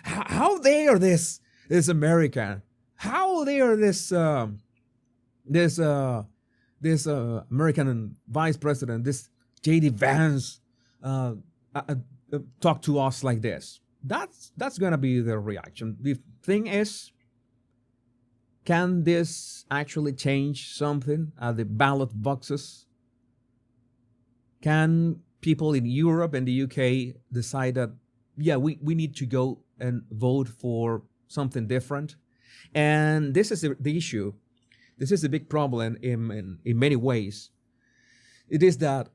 Speaker 1: How dare this American? How dare this American vice president, this J.D. Vance, talk to us like this? That's gonna be their reaction. The thing is, can this actually change something at the ballot boxes? Can people in Europe and the UK decide that yeah, we need to go and vote for something different. And this is the issue. This is a big problem in many ways. It is that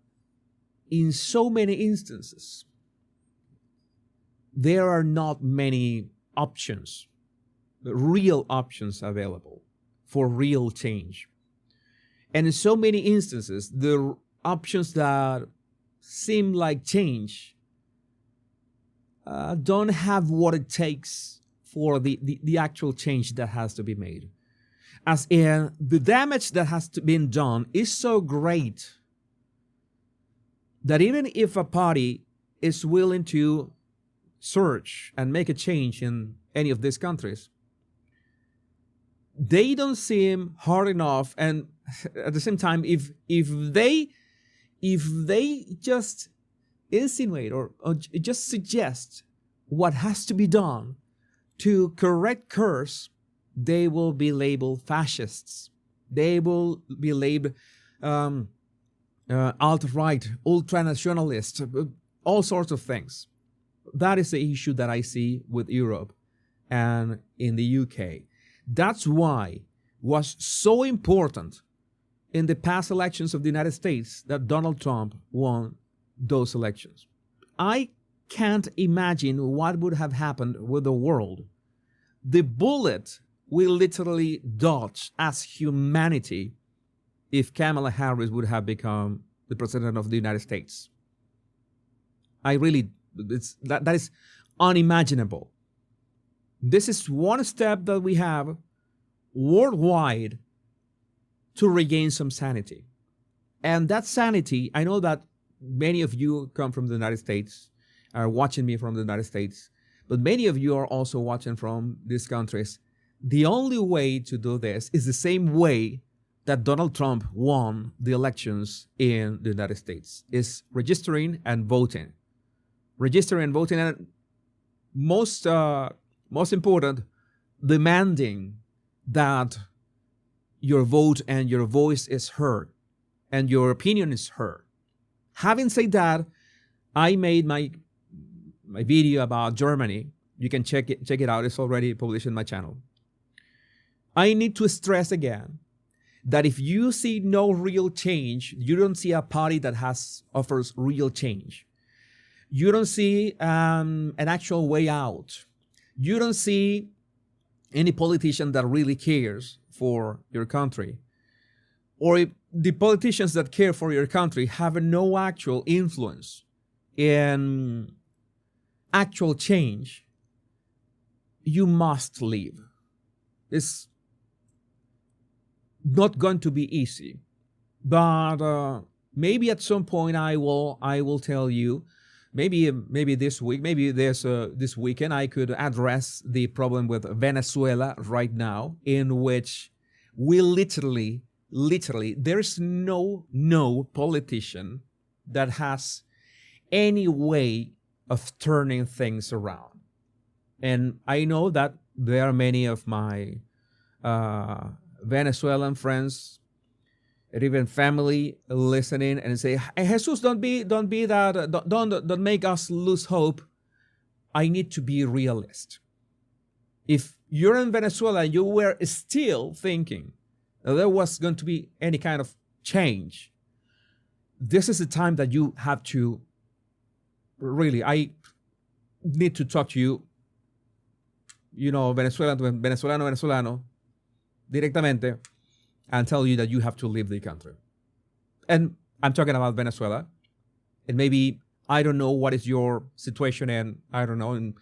Speaker 1: in so many instances, there are not many options, real options available for real change. And in so many instances, the options that seem like change don't have what it takes for the actual change that has to be made. As in, the damage that has been done is so great that even if a party is willing to search and make a change in any of these countries, they don't seem hard enough. And at the same time, if they just insinuate or just suggest what has to be done to correct course, they will be labeled fascists. They will be labeled alt-right, ultra-nationalist, all sorts of things. That is the issue that I see with Europe and in the UK. That's why it was so important in the past elections of the United States that Donald Trump won those elections. I can't imagine what would have happened with the world. The bullet we literally dodged as humanity if Kamala Harris would have become the president of the United States. That is unimaginable. This is one step that we have worldwide to regain some sanity. And that sanity, I know that many of you come from the United States, are watching me from the United States, but many of you are also watching from these countries. The only way to do this is the same way that Donald Trump won the elections in the United States, is registering and voting. Registering and voting, and most important, demanding that your vote and your voice is heard and your opinion is heard. Having said that, I made my video about Germany. You can check it out. It's already published in my channel. I need to stress again that if you see no real change, you don't see a party that offers real change. You don't see an actual way out. You don't see any politician that really cares for your country. Or if the politicians that care for your country have no actual influence in actual change, you must leave. It's not going to be easy, but maybe at some point I will tell you. Maybe this week, maybe this weekend, I could address the problem with Venezuela right now, in which we literally, there's no politician that has any way of turning things around. And I know that there are many of my Venezuelan friends and even family listening and say, hey, Jesus, don't make us lose hope. I need to be realist. If you're in Venezuela and you were still thinking that there was going to be any kind of change, this is the time that you have to really, I need to talk to you, venezolano, directamente, and tell you that you have to leave the country. And I'm talking about Venezuela. And maybe, I don't know what is your situation in, I don't know,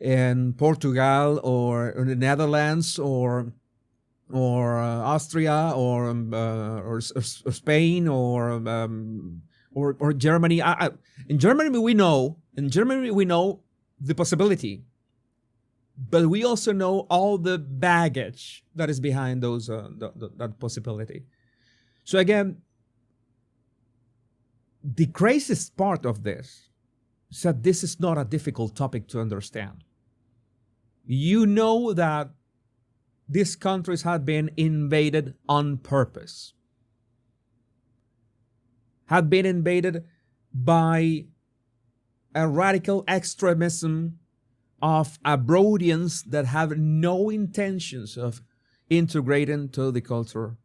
Speaker 1: in Portugal or in the Netherlands or Austria or Spain or Germany. In Germany we know the possibility, but we also know all the baggage that is behind those that possibility. So again, the craziest part of this is that this is not a difficult topic to understand. You know that these countries have been invaded on purpose, have been invaded by a radical extremism of abroadians that have no intentions of integrating to the culture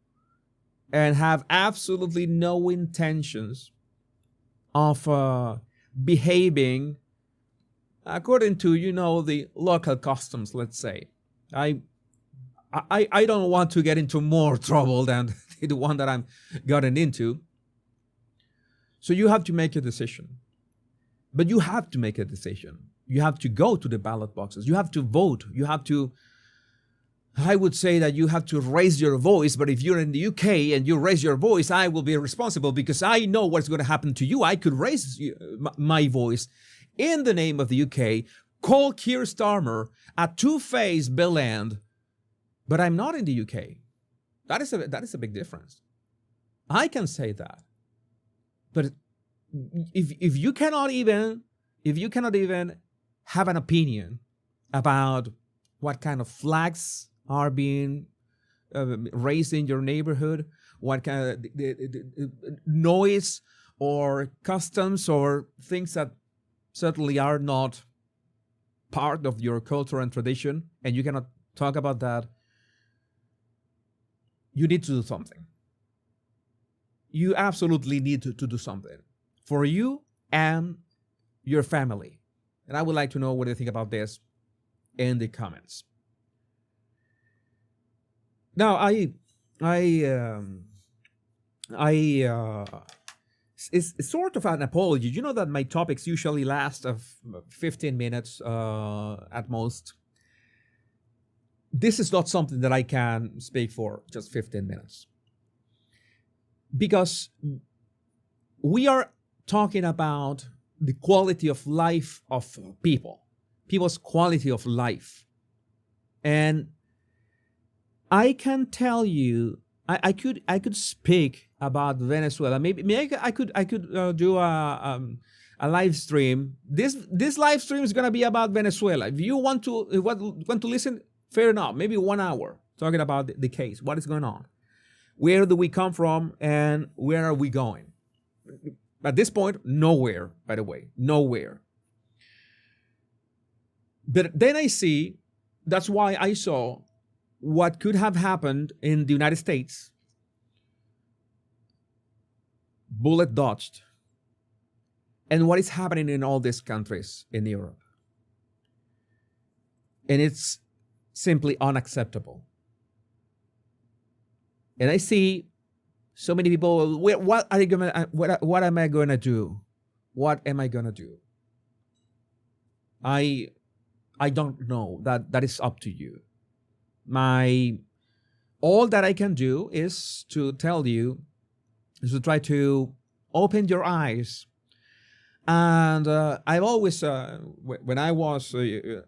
Speaker 1: and have absolutely no intentions of behaving according to, the local customs, let's say. I don't want to get into more trouble than the one that I'm gotten into. So you have to make a decision. But you have to make a decision. You have to go to the ballot boxes. You have to vote. You have to, I would say that you have to raise your voice, but if you're in the UK and you raise your voice, I will be responsible because I know what's going to happen to you. I could raise my voice in the name of the UK, call Keir Starmer a two-faced villain, but I'm not in the UK. That is a big difference. I can say that. But if you cannot even have an opinion about what kind of flags are being raised in your neighborhood, what kind of the noise or customs or things that certainly are not part of your culture and tradition, and you cannot talk about that, you need to do something. You absolutely need to do something for you and your family. And I would like to know what you think about this in the comments. Now, it's sort of an apology. You know that my topics usually last of 15 minutes at most. This is not something that I can speak for just 15 minutes. Because we are talking about the quality of life of people's quality of life. And I can tell you, I could speak about Venezuela. Maybe I could do a live stream. This live stream is gonna be about Venezuela. If you want to listen, fair enough. Maybe 1 hour talking about the case. What is going on? Where do we come from and where are we going? At this point, nowhere, by the way, nowhere. But then that's why I saw what could have happened in the United States, bullet dodged, and what is happening in all these countries in Europe. And it's simply unacceptable. And I see so many people, what am I going to do? What am I going to do? I don't know. That is up to you. All that I can do is to tell you, is to try to open your eyes. And I've always, when I was, I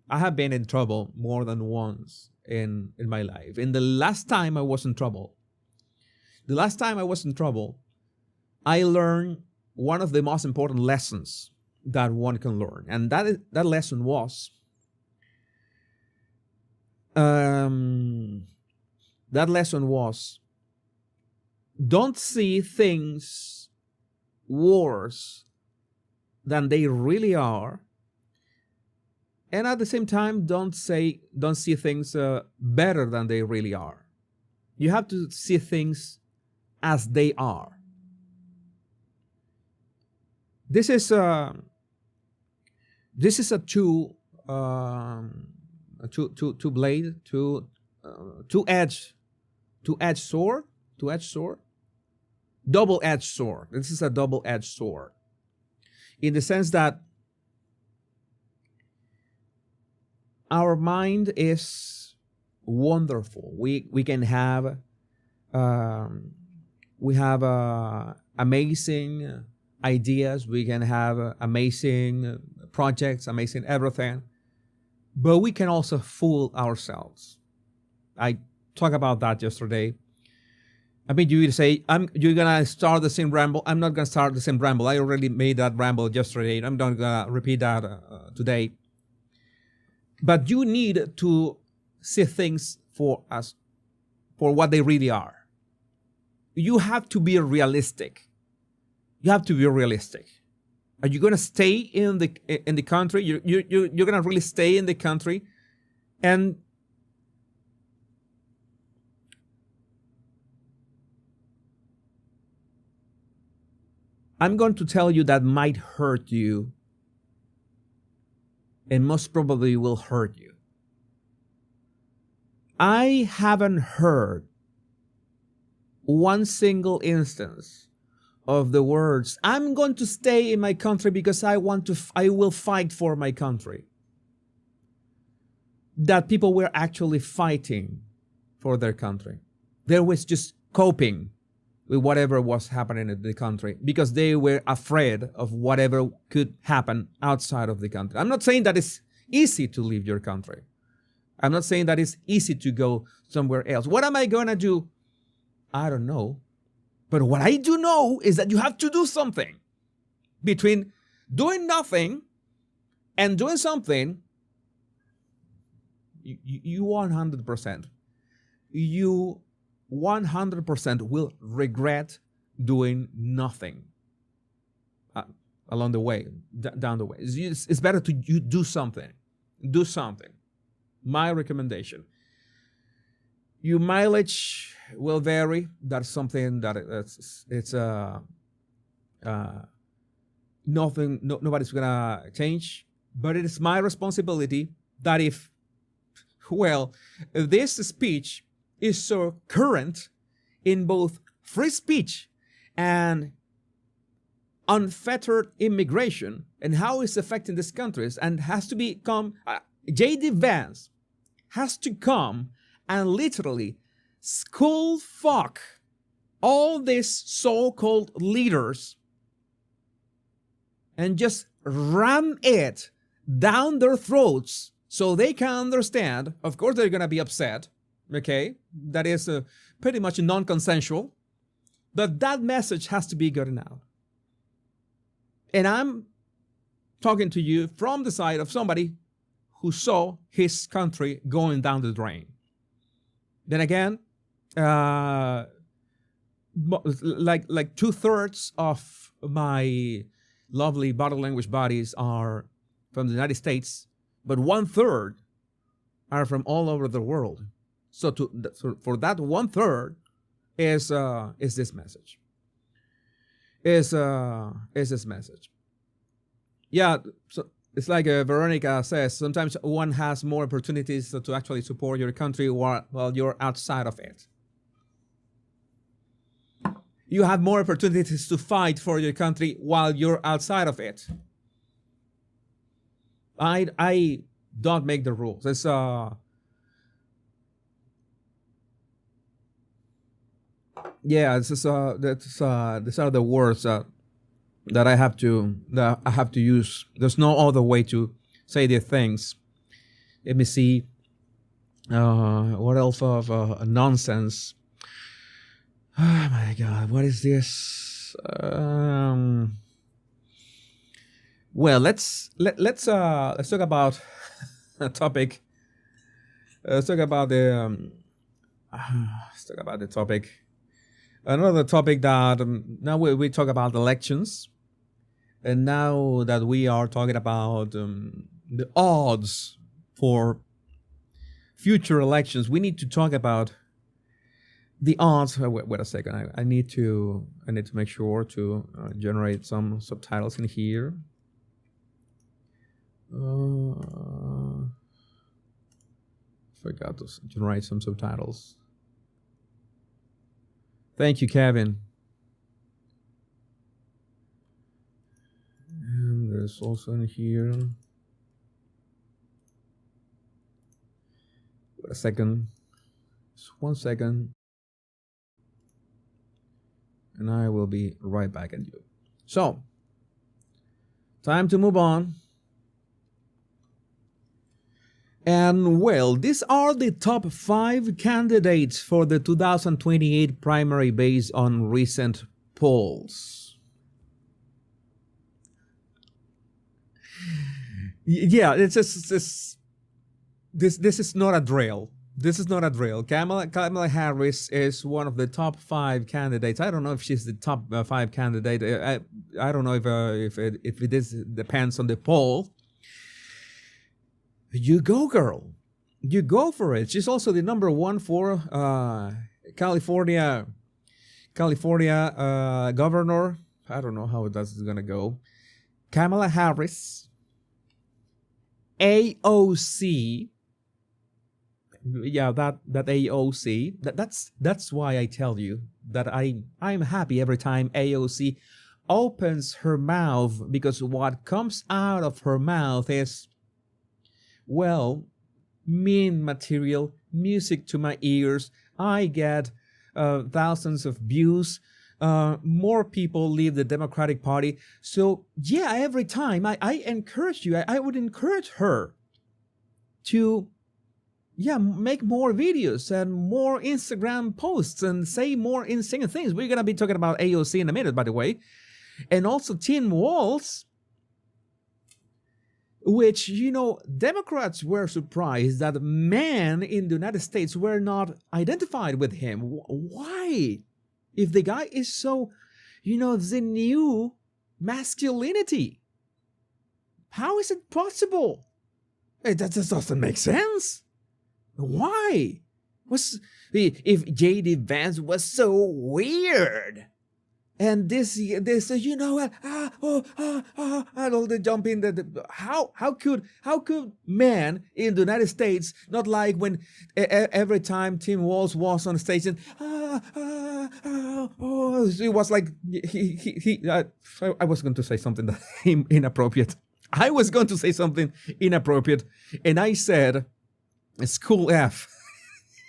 Speaker 1: have been in trouble more than once in my life. And the last time I was in trouble, I learned one of the most important lessons that one can learn. And that lesson was, don't see things worse than they really are. And at the same time, don't see things better than they really are. You have to see things as they are. This is a two-edged sword. Double-edged sword. This is a double-edged sword, in the sense that our mind is wonderful. We can have amazing ideas. We can have amazing projects, amazing everything. But we can also fool ourselves. I talked about that yesterday. I mean, you say, you're going to start the same ramble. I'm not going to start the same ramble. I already made that ramble yesterday. I'm not going to repeat that today. But you need to see things for what they really are. You have to be realistic. Are you going to stay in the country? You're going to really stay in the country? And I'm going to tell you that might hurt you, and most probably will hurt you. I haven't heard one single instance of the words, I'm going to stay in my country because I will fight for my country, that people were actually fighting for their country. They was just coping with whatever was happening in the country because they were afraid of whatever could happen outside of the country. I'm not saying that it's easy to leave your country. I'm not saying that it's easy to go somewhere else. What am I going to do? I don't know. But what I do know is that you have to do something. Between doing nothing and doing something, you 100%. You 100% will regret doing nothing along the way, down the way. It's better to do something. Do something. My recommendation. Your mileage will vary. That's something that it's nothing. Nobody's gonna change. But it is my responsibility that if this speech is so current in both free speech and unfettered immigration and how it's affecting these countries, and has to become J.D. Vance has to come and literally skull fuck all these so-called leaders and just ram it down their throats so they can understand. Of course, they're going to be upset, okay? That is pretty much non-consensual, but that message has to be gotten out. And I'm talking to you from the side of somebody who saw his country going down the drain. Then again, like 2/3 of my lovely body language buddies are from the United States, but 1/3 are from all over the world. So for that 1/3 is this message. Is this message? Yeah. So it's like Veronica says, sometimes one has more opportunities to actually support your country while you're outside of it. You have more opportunities to fight for your country while you're outside of it. I don't make the rules. It's yeah, these are the words that I have to use. There's no other way to say the things. Let me see. What else of nonsense? Oh my God, what is this? Well, let's talk about a topic. Let's talk about the topic. Another topic that now we talk about elections, and now that we are talking about the odds for future elections, we need to talk about the odds. Wait a second. I need to make sure to generate some subtitles in here. Forgot to generate some subtitles. Thank you, Kevin. And there's also in here. Wait a second. Just 1 second. And I will be right back at you. So, time to move on. And well, these are the top 5 candidates for the 2028 primary based on recent polls. Yeah, it's just this is not a drill. This is not a drill. Kamala Harris is one of the top 5 candidates. I don't know if she's the top 5 candidate. I don't know if it is, depends on the poll. You go, girl. You go for it. She's also the number 1 for California governor. I don't know how that's going to go. Kamala Harris, AOC. Yeah, that AOC. That's why I tell you that I'm happy every time AOC opens her mouth, because what comes out of her mouth is, well, mean material, music to my ears. I get thousands of views. More people leave the Democratic Party. So yeah, every time I encourage you, I would encourage her to make more videos and more Instagram posts and say more insane things. We're going to be talking about AOC in a minute, by the way. And also Tim Walz, which, Democrats were surprised that men in the United States were not identified with him. Why? If the guy is so, the new masculinity, how is it possible? That just doesn't make sense. Why? If J.D. Vance was so weird, and this and all the jumping, how could men in the United States not like when every time Tim Walz was on stage and it was like I was going to say something that inappropriate. I was going to say something inappropriate, and I said school F.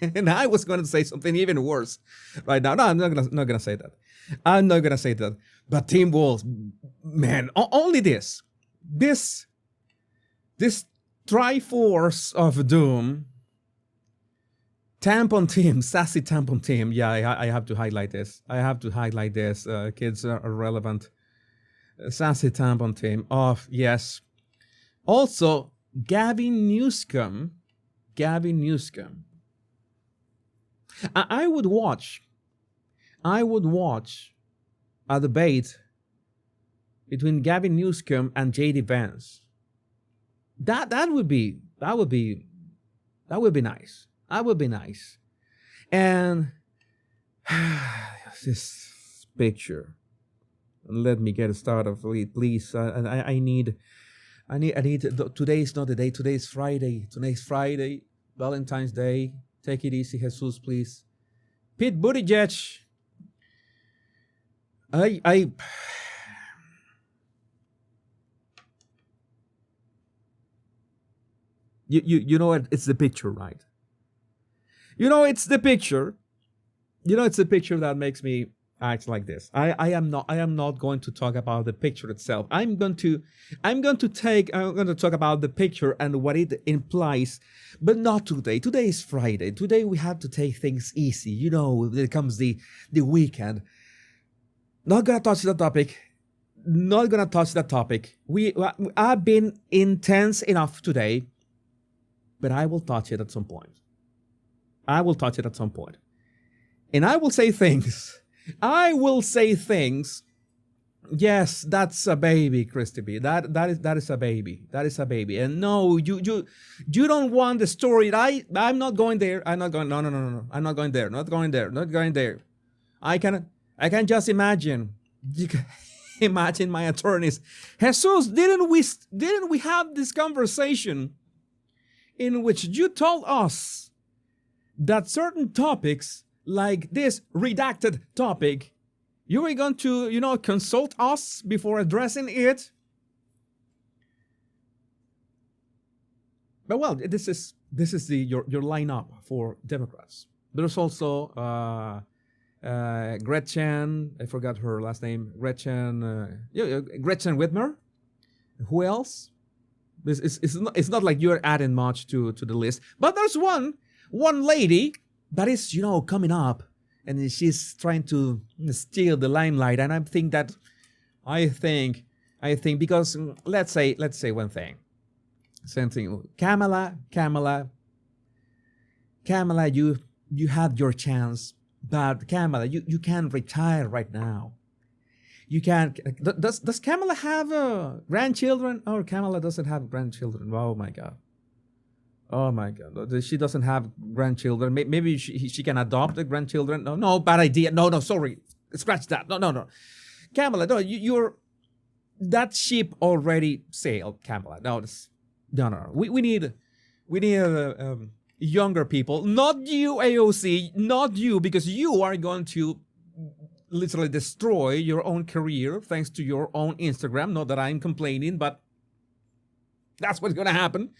Speaker 1: And I was going to say something even worse right now. No, I'm not gonna say that. I'm not gonna say that. But Tim Walz, man, only this Triforce of Doom, Tampon Team, sassy Tampon Team. Yeah, I have to highlight this. Kids are relevant. Sassy Tampon Team. Oh, yes. Also, Gavin Newsom. I would watch a debate between Gavin Newsom and J.D. Vance. That would be nice. That would be nice. And this picture. Let me get started, please. I need. Today's not the day. Today's Friday. Valentine's Day. Take it easy, Jesus, please. Pete Buttigieg. You know what? It's the picture, right? It's the picture. It's the picture that makes me act like this. I am not going to talk about the picture itself. I'm going to talk about the picture and what it implies, but not today. Today is Friday. Today we have to take things easy. There comes the weekend. Not gonna touch the topic. I've been intense enough today, but I will touch it at some point. And I will say things. Yes, that's a baby, Christy B. That is a baby. And no, you don't want the story. I'm not going there. No. I'm not going there. Not going there. I can just imagine. You can imagine my attorneys. Jesus, didn't we have this conversation in which you told us that certain topics, like this redacted topic, you were going to, consult us before addressing it? But well, this is your lineup for Democrats. There's also Gretchen. I forgot her last name. Gretchen Whitmer. Who else? It's not like you're adding much to the list. But there's one lady that is, coming up, and she's trying to steal the limelight. And I think because let's say one thing. Same thing. Kamala Kamala, you had your chance, but Kamala, you can't retire right now. You can't. Does Kamala have grandchildren? Oh, Kamala doesn't have grandchildren. Oh my God. Oh my God. She doesn't have grandchildren. Maybe she can adopt the grandchildren. No, bad idea. No, sorry. Scratch that. No. Kamala, no, you're that ship already sailed, Kamala. No. We need younger people. Not you, AOC. Not you, because you are going to literally destroy your own career thanks to your own Instagram. Not that I'm complaining, but that's what's going to happen.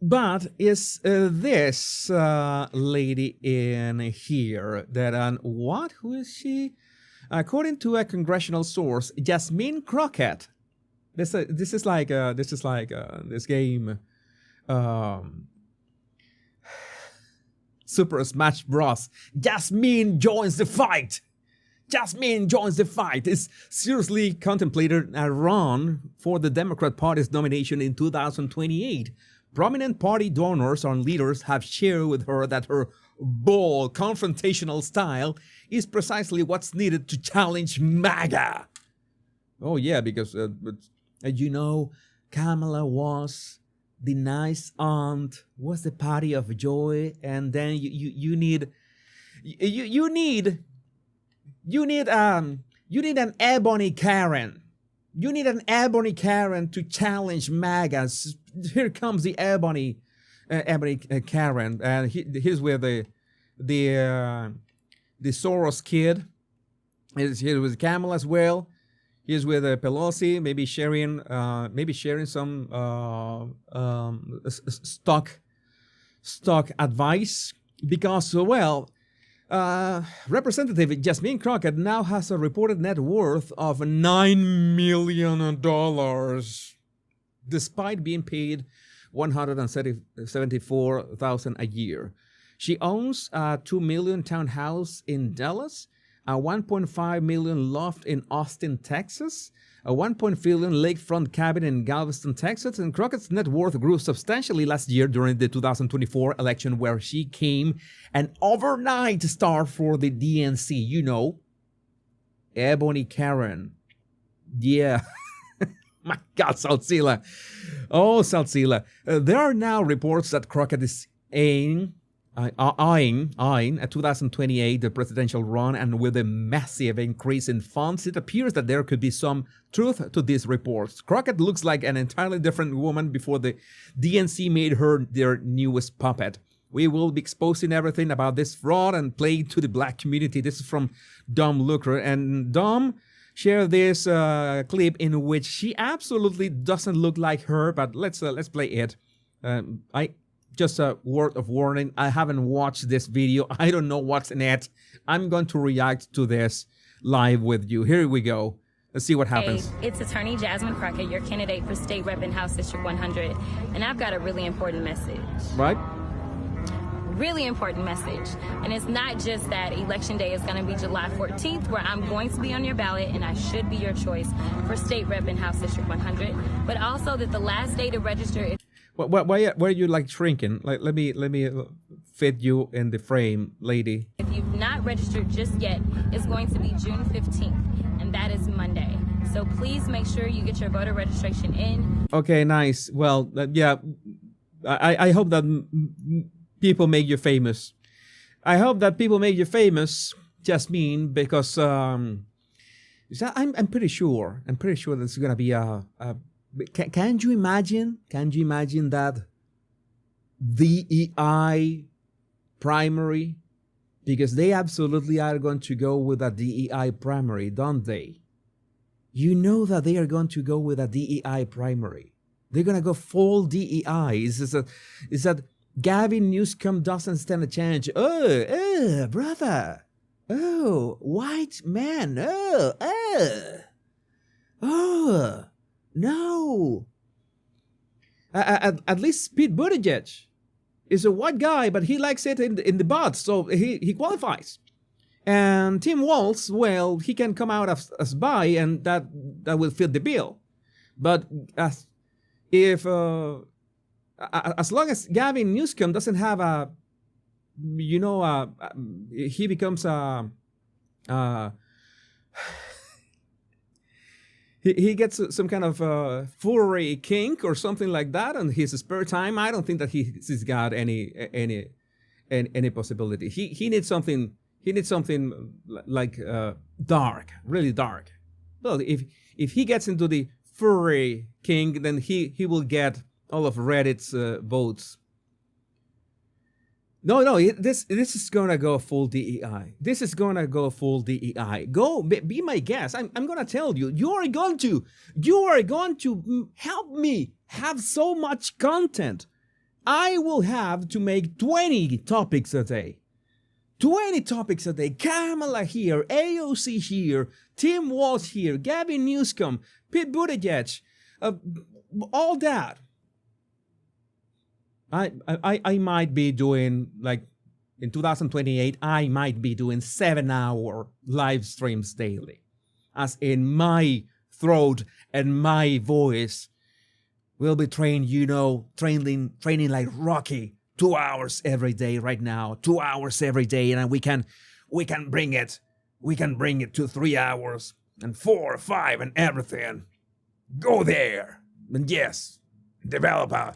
Speaker 1: But is this lady in here that what? Who is she? According to a congressional source, Jasmine Crockett. This is like this game, Super Smash Bros. Jasmine joins the fight. Jasmine joins the fight. Is seriously contemplated a run for the Democrat Party's nomination in 2028. Prominent party donors and leaders have shared with her that her bold, confrontational style is precisely what's needed to challenge MAGA. Oh yeah, because you know, Kamala was the nice aunt, was the party of joy, and then you need an ebony Karen. You need an ebony Karen to challenge MAGA. Here comes the ebony Karen, and here's where the Soros kid is here with Kamala as well. Here's with Pelosi, maybe sharing some stock advice, because Representative Jasmine Crockett now has a reported net worth of $9 million, despite being paid $174,000 a year. She owns a $2 million townhouse in Dallas, a $1.5 million loft in Austin, Texas, a $1.5 million lakefront cabin in Galveston, Texas, and Crockett's net worth grew substantially last year during the 2024 election, where she became an overnight star for the DNC. You know, Ebony Karen. Yeah. My God, Salzila. Oh, Salzila. There are now reports that Crockett is eyeing a 2028 the presidential run, and with a massive increase in funds, it appears that there could be some truth to these reports. Crockett looks like an entirely different woman before the DNC made her their newest puppet. We will be exposing everything about this fraud and play to the black community. This is from Dom Lucre, and Dom shared this clip in which she absolutely doesn't look like her, but let's play it. Just a word of warning, I haven't watched this video. I don't know what's in it. I'm going to react to this live with you. Here we go. Let's see what happens.
Speaker 5: Hey, it's Attorney Jasmine Crockett, your candidate for State Rep in House District 100. And I've got a really important message.
Speaker 1: Right?
Speaker 5: Really important message. And it's not just that Election Day is going to be July 14th, where I'm going to be on your ballot and I should be your choice for State Rep in House District 100, but also that the last day to register is...
Speaker 1: Why are you like shrinking? Like, let me fit you in the frame, lady.
Speaker 5: If you've not registered just yet, it's going to be June 15th, and that is Monday. So please make sure you get your voter registration in.
Speaker 1: Okay, nice. Well, yeah, I hope that people make you famous. I hope that people make you famous, Jasmine, because I'm pretty sure there's gonna be a Can you imagine that DEI primary? Because they absolutely are going to go with a DEI primary, don't they? You know that they are going to go with a DEI primary. They're going to go full DEI. Is that Gavin Newsom doesn't stand a chance? Oh, brother. Oh, white man. Oh. No. At least Pete Buttigieg is a white guy, but he likes it in the butt, so he qualifies. And Tim Walz, well, he can come out as bi, and that will fit the bill. But if as long as Gavin Newsom doesn't have a, he becomes a, he gets some kind of furry kink or something like that on his spare time. I don't think that he's got any possibility. He needs something. He needs something like dark, really dark. Well, if he gets into the furry kink, then he will get all of Reddit's votes. No, this is gonna go full DEI. This is gonna go full DEI. Go be my guest. I'm gonna tell you. You are going to help me have so much content. I will have to make 20 topics a day. 20 topics a day. Kamala here, AOC here, Tim Walz here, Gavin Newsom, Pete Buttigieg, all that. I might be doing, like, in 2028, I might be doing 7-hour live streams daily. As in my throat and my voice will be trained, training like Rocky. 2 hours every day right now, 2 hours every day, and we can bring it to 3 hours and 4 or 5 and everything. Go there. And yes, develop I'm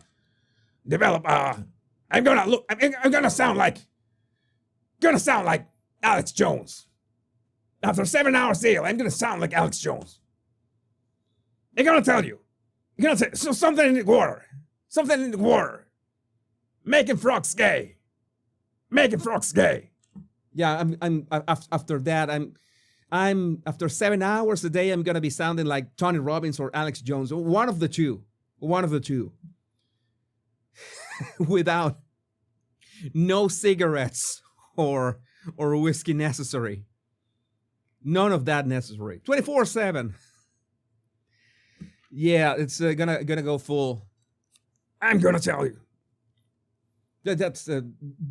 Speaker 1: gonna sound like Alex Jones. After 7 hours deal, I'm gonna sound like Alex Jones. I'm gonna tell you. You're gonna say something in the water. Something in the water. Making frogs gay. Making frogs gay. Yeah, I'm after that. I'm after 7 hours a day. I'm gonna be sounding like Tony Robbins or Alex Jones. One of the two. Without no cigarettes or whiskey necessary. None of that necessary. 24/7. Yeah, it's gonna go full. I'm gonna tell you. That's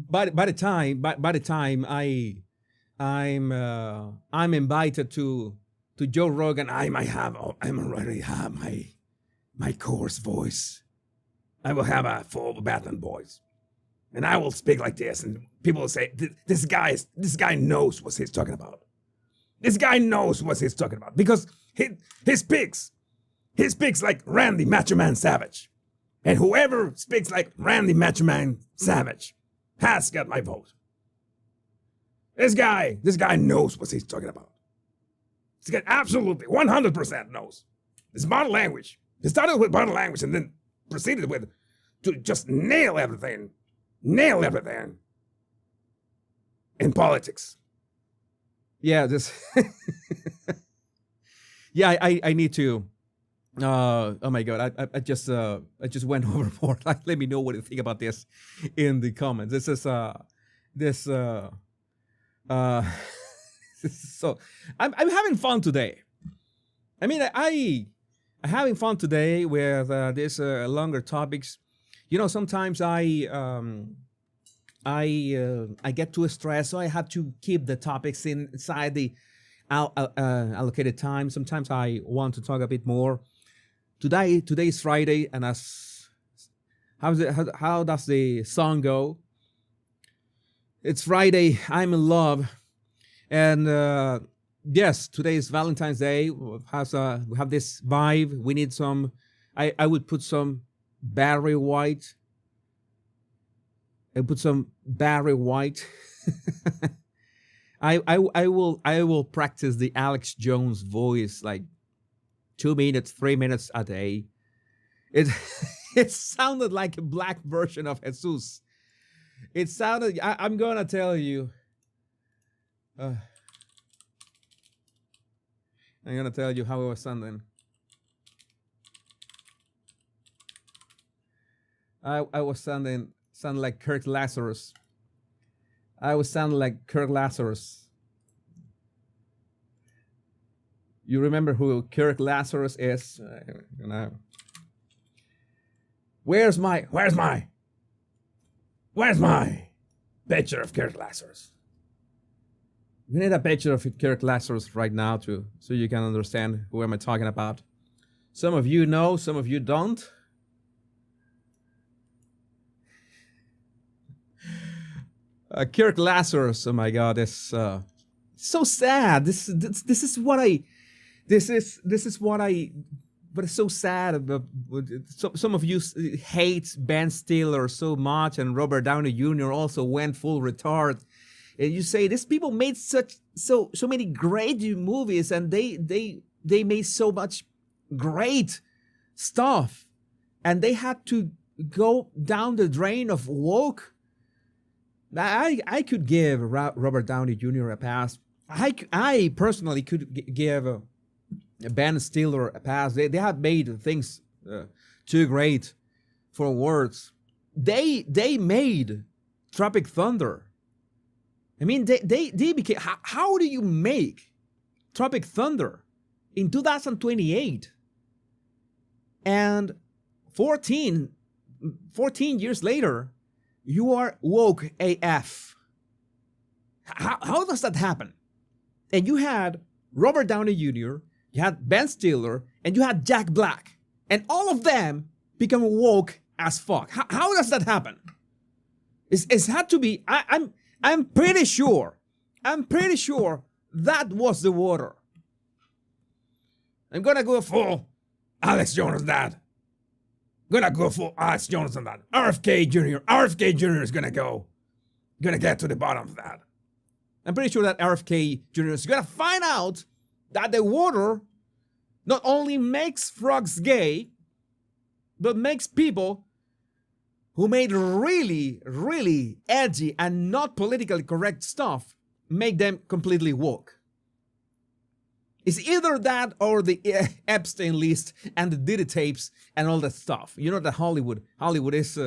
Speaker 1: by the time I'm invited to Joe Rogan, I already have my coarse voice. I will have a full Batman voice, and I will speak like this, and people will say, "This guy knows what he's talking about. This guy knows what he's talking about because he speaks like Randy Macho Man Savage." And whoever speaks like Randy Macho Man Savage has got my vote. This guy knows what he's talking about. This guy absolutely 100% knows. It's body language. He started with body language and then proceeded to just nail everything in politics. Yeah, yeah, I need to. Oh my God! I just went overboard. Like, let me know what you think about this in the comments. This is so I'm having fun today. I mean, I'm having fun today with these longer topics. Sometimes I get too stressed, so I have to keep the topics inside the allocated time. Sometimes I want to talk a bit more. Today's Friday, and how does the song go? It's Friday. I'm in love, and yes, today is Valentine's Day. We have this vibe. We need some. I would put some Barry White. I put some Barry White. I will practice the Alex Jones voice like 2 minutes, 3 minutes a day. It sounded like a black version of Jesus. It sounded. I'm gonna tell you. I'm gonna tell you how it was sounding. I was sounding like Kirk Lazarus. I was sounding like Kirk Lazarus. You remember who Kirk Lazarus is? Where's my picture of Kirk Lazarus? We need a picture of Kirk Lazarus right now so you can understand who am I talking about. Some of you know, some of you don't. Kirk Lazarus. Oh my God, it's so sad. This is what I. This is what I. But it's so sad. Some of you hate Ben Stiller so much, and Robert Downey Jr. also went full retard. And you say these people made so many great movies, and they made so much great stuff, and they had to go down the drain of woke. I could give Robert Downey Jr. a pass. I personally could give Ben Stiller a pass. They have made things too great for words. They made Tropic Thunder. I mean, they became. How do you make Tropic Thunder in 2028? And 14 years later, you are woke AF. How does that happen? And you had Robert Downey Jr., you had Ben Stiller, and you had Jack Black. And all of them become woke as fuck. How does that happen? It's had to be, I'm pretty sure that was the water. I'm gonna go full Alex Jones on that. RFK Jr. is gonna get to the bottom of that. I'm pretty sure that RFK Jr. is gonna find out that the water not only makes frogs gay, but makes people who made really, really edgy and not politically correct stuff, make them completely woke. It's either that or the Epstein list and the Diddy tapes and all that stuff. You know that Hollywood is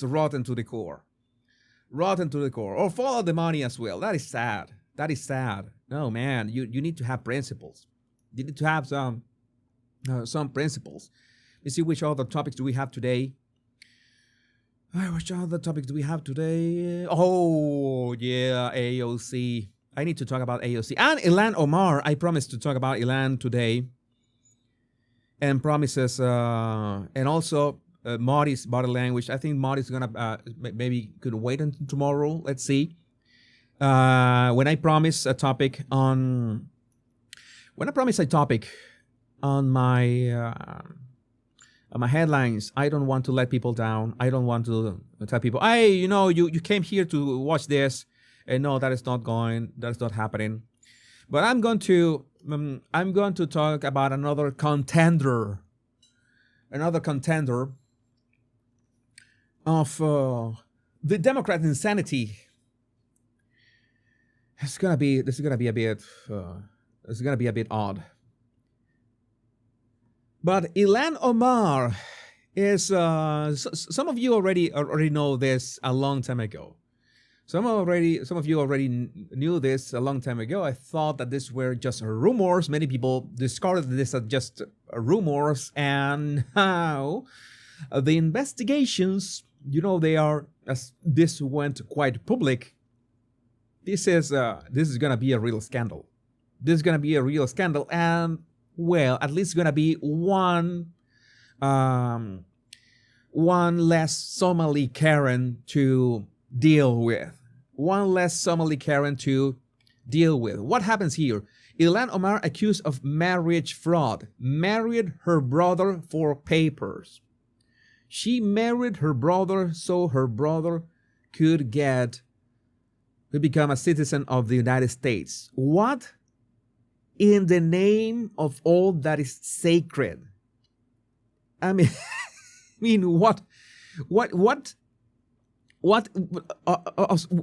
Speaker 1: rotten to the core. Rotten to the core. Or follow the money as well. That is sad. No, man, you need to have principles. You need to have some principles. You see, which other topics do we have today? Which other topics do we have today? Oh, yeah, AOC. I need to talk about AOC. And Ilhan Omar. I promised to talk about Ilhan today. And promises, and also Marty's body language. I think Marty's gonna maybe could wait until tomorrow. Let's see. When I promise a topic on my headlines, I don't want to let people down. I don't want to tell people, hey, you came here to watch this, and no, that is not happening. But I'm going to talk about another contender of the Democrat insanity. This is gonna be a bit odd. But Ilhan Omar is some of you already know this a long time ago. Some of you already knew this a long time ago. I thought that these were just rumors. Many people discarded this as just rumors, and now the investigations, as this went quite public. This is gonna be a real scandal. This is gonna be a real scandal, and well, at least gonna be one less Somali Karen to deal with. What happens here? Ilhan Omar accused of marriage fraud. Married her brother for papers. She married her brother so her brother could become a citizen of the United States. What? In the name of all that is sacred. I mean, what?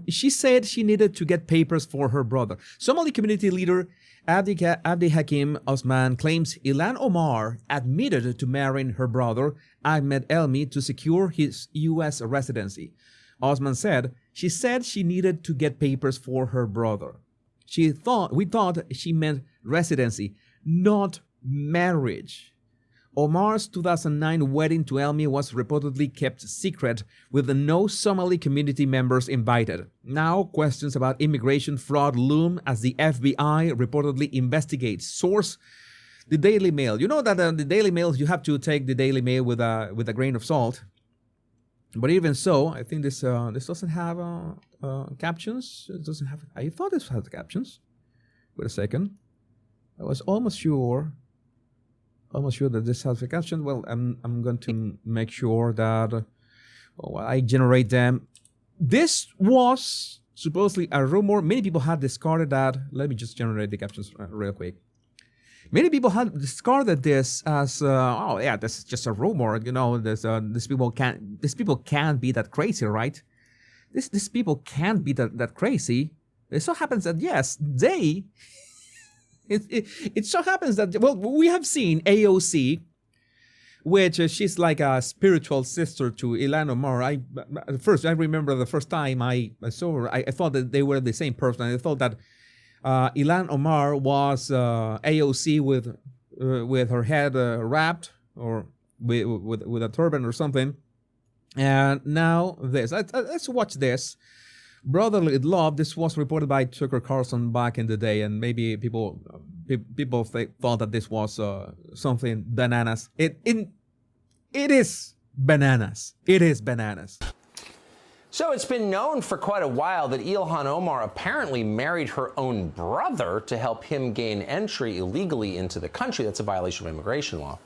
Speaker 1: She said she needed to get papers for her brother. Somali community leader Abdi Hakim Osman claims Ilhan Omar admitted to marrying her brother Ahmed Elmi to secure his U.S. residency. Osman said she needed to get papers for her brother. We thought she meant residency, not marriage. Omar's 2009 wedding to Elmi was reportedly kept secret, with no Somali community members invited. Now, questions about immigration fraud loom as the FBI reportedly investigates. Source: the Daily Mail. You know that the Daily Mail, you have to take the Daily Mail with a grain of salt. But even so, I think this doesn't have captions. It doesn't have. I thought this had captions. Wait a second. I was almost sure that this has a caption. Well, I'm going to make sure that I generate them. This was supposedly a rumor. Many people had discarded that. Let me just generate the captions real quick. Many people had discarded this as, this is just a rumor. You know, these people can't be that crazy, right? These people can't be that crazy. It so happens that yes, they. It so happens that we have seen AOC, which she's like a spiritual sister to Ilhan Omar. I remember the first time I saw her, I thought that they were the same person. I thought that Ilhan Omar was AOC with her head wrapped or with a turban or something. And now this. Let's watch this. Brotherly love. This was reported by Tucker Carlson back in the day, and maybe people thought that this was something bananas. It is bananas. It is bananas.
Speaker 6: So it's been known for quite a while that Ilhan Omar apparently married her own brother to help him gain entry illegally into the country. That's a violation of immigration law.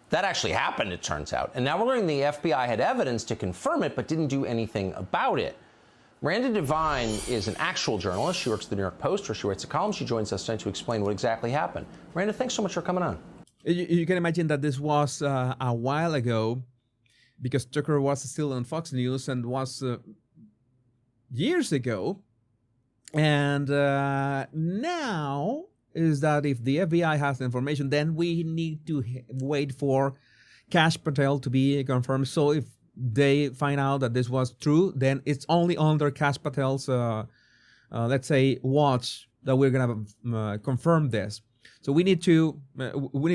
Speaker 6: That actually happened, it turns out. And now we're learning the FBI had evidence to confirm it, but didn't do anything about it. Miranda Devine is an actual journalist. She works at the New York Post, where she writes a column. She joins us tonight to explain what exactly happened. Miranda, thanks so much for coming on.
Speaker 1: You can imagine that this was a while ago, because Tucker was still on Fox News and was years ago. And now is that if the FBI has the information, then we need to wait for Kash Patel to be confirmed. So if they find out that this was true, then it's only under Kash Patel's, let's say, watch that we're gonna confirm this. So we need to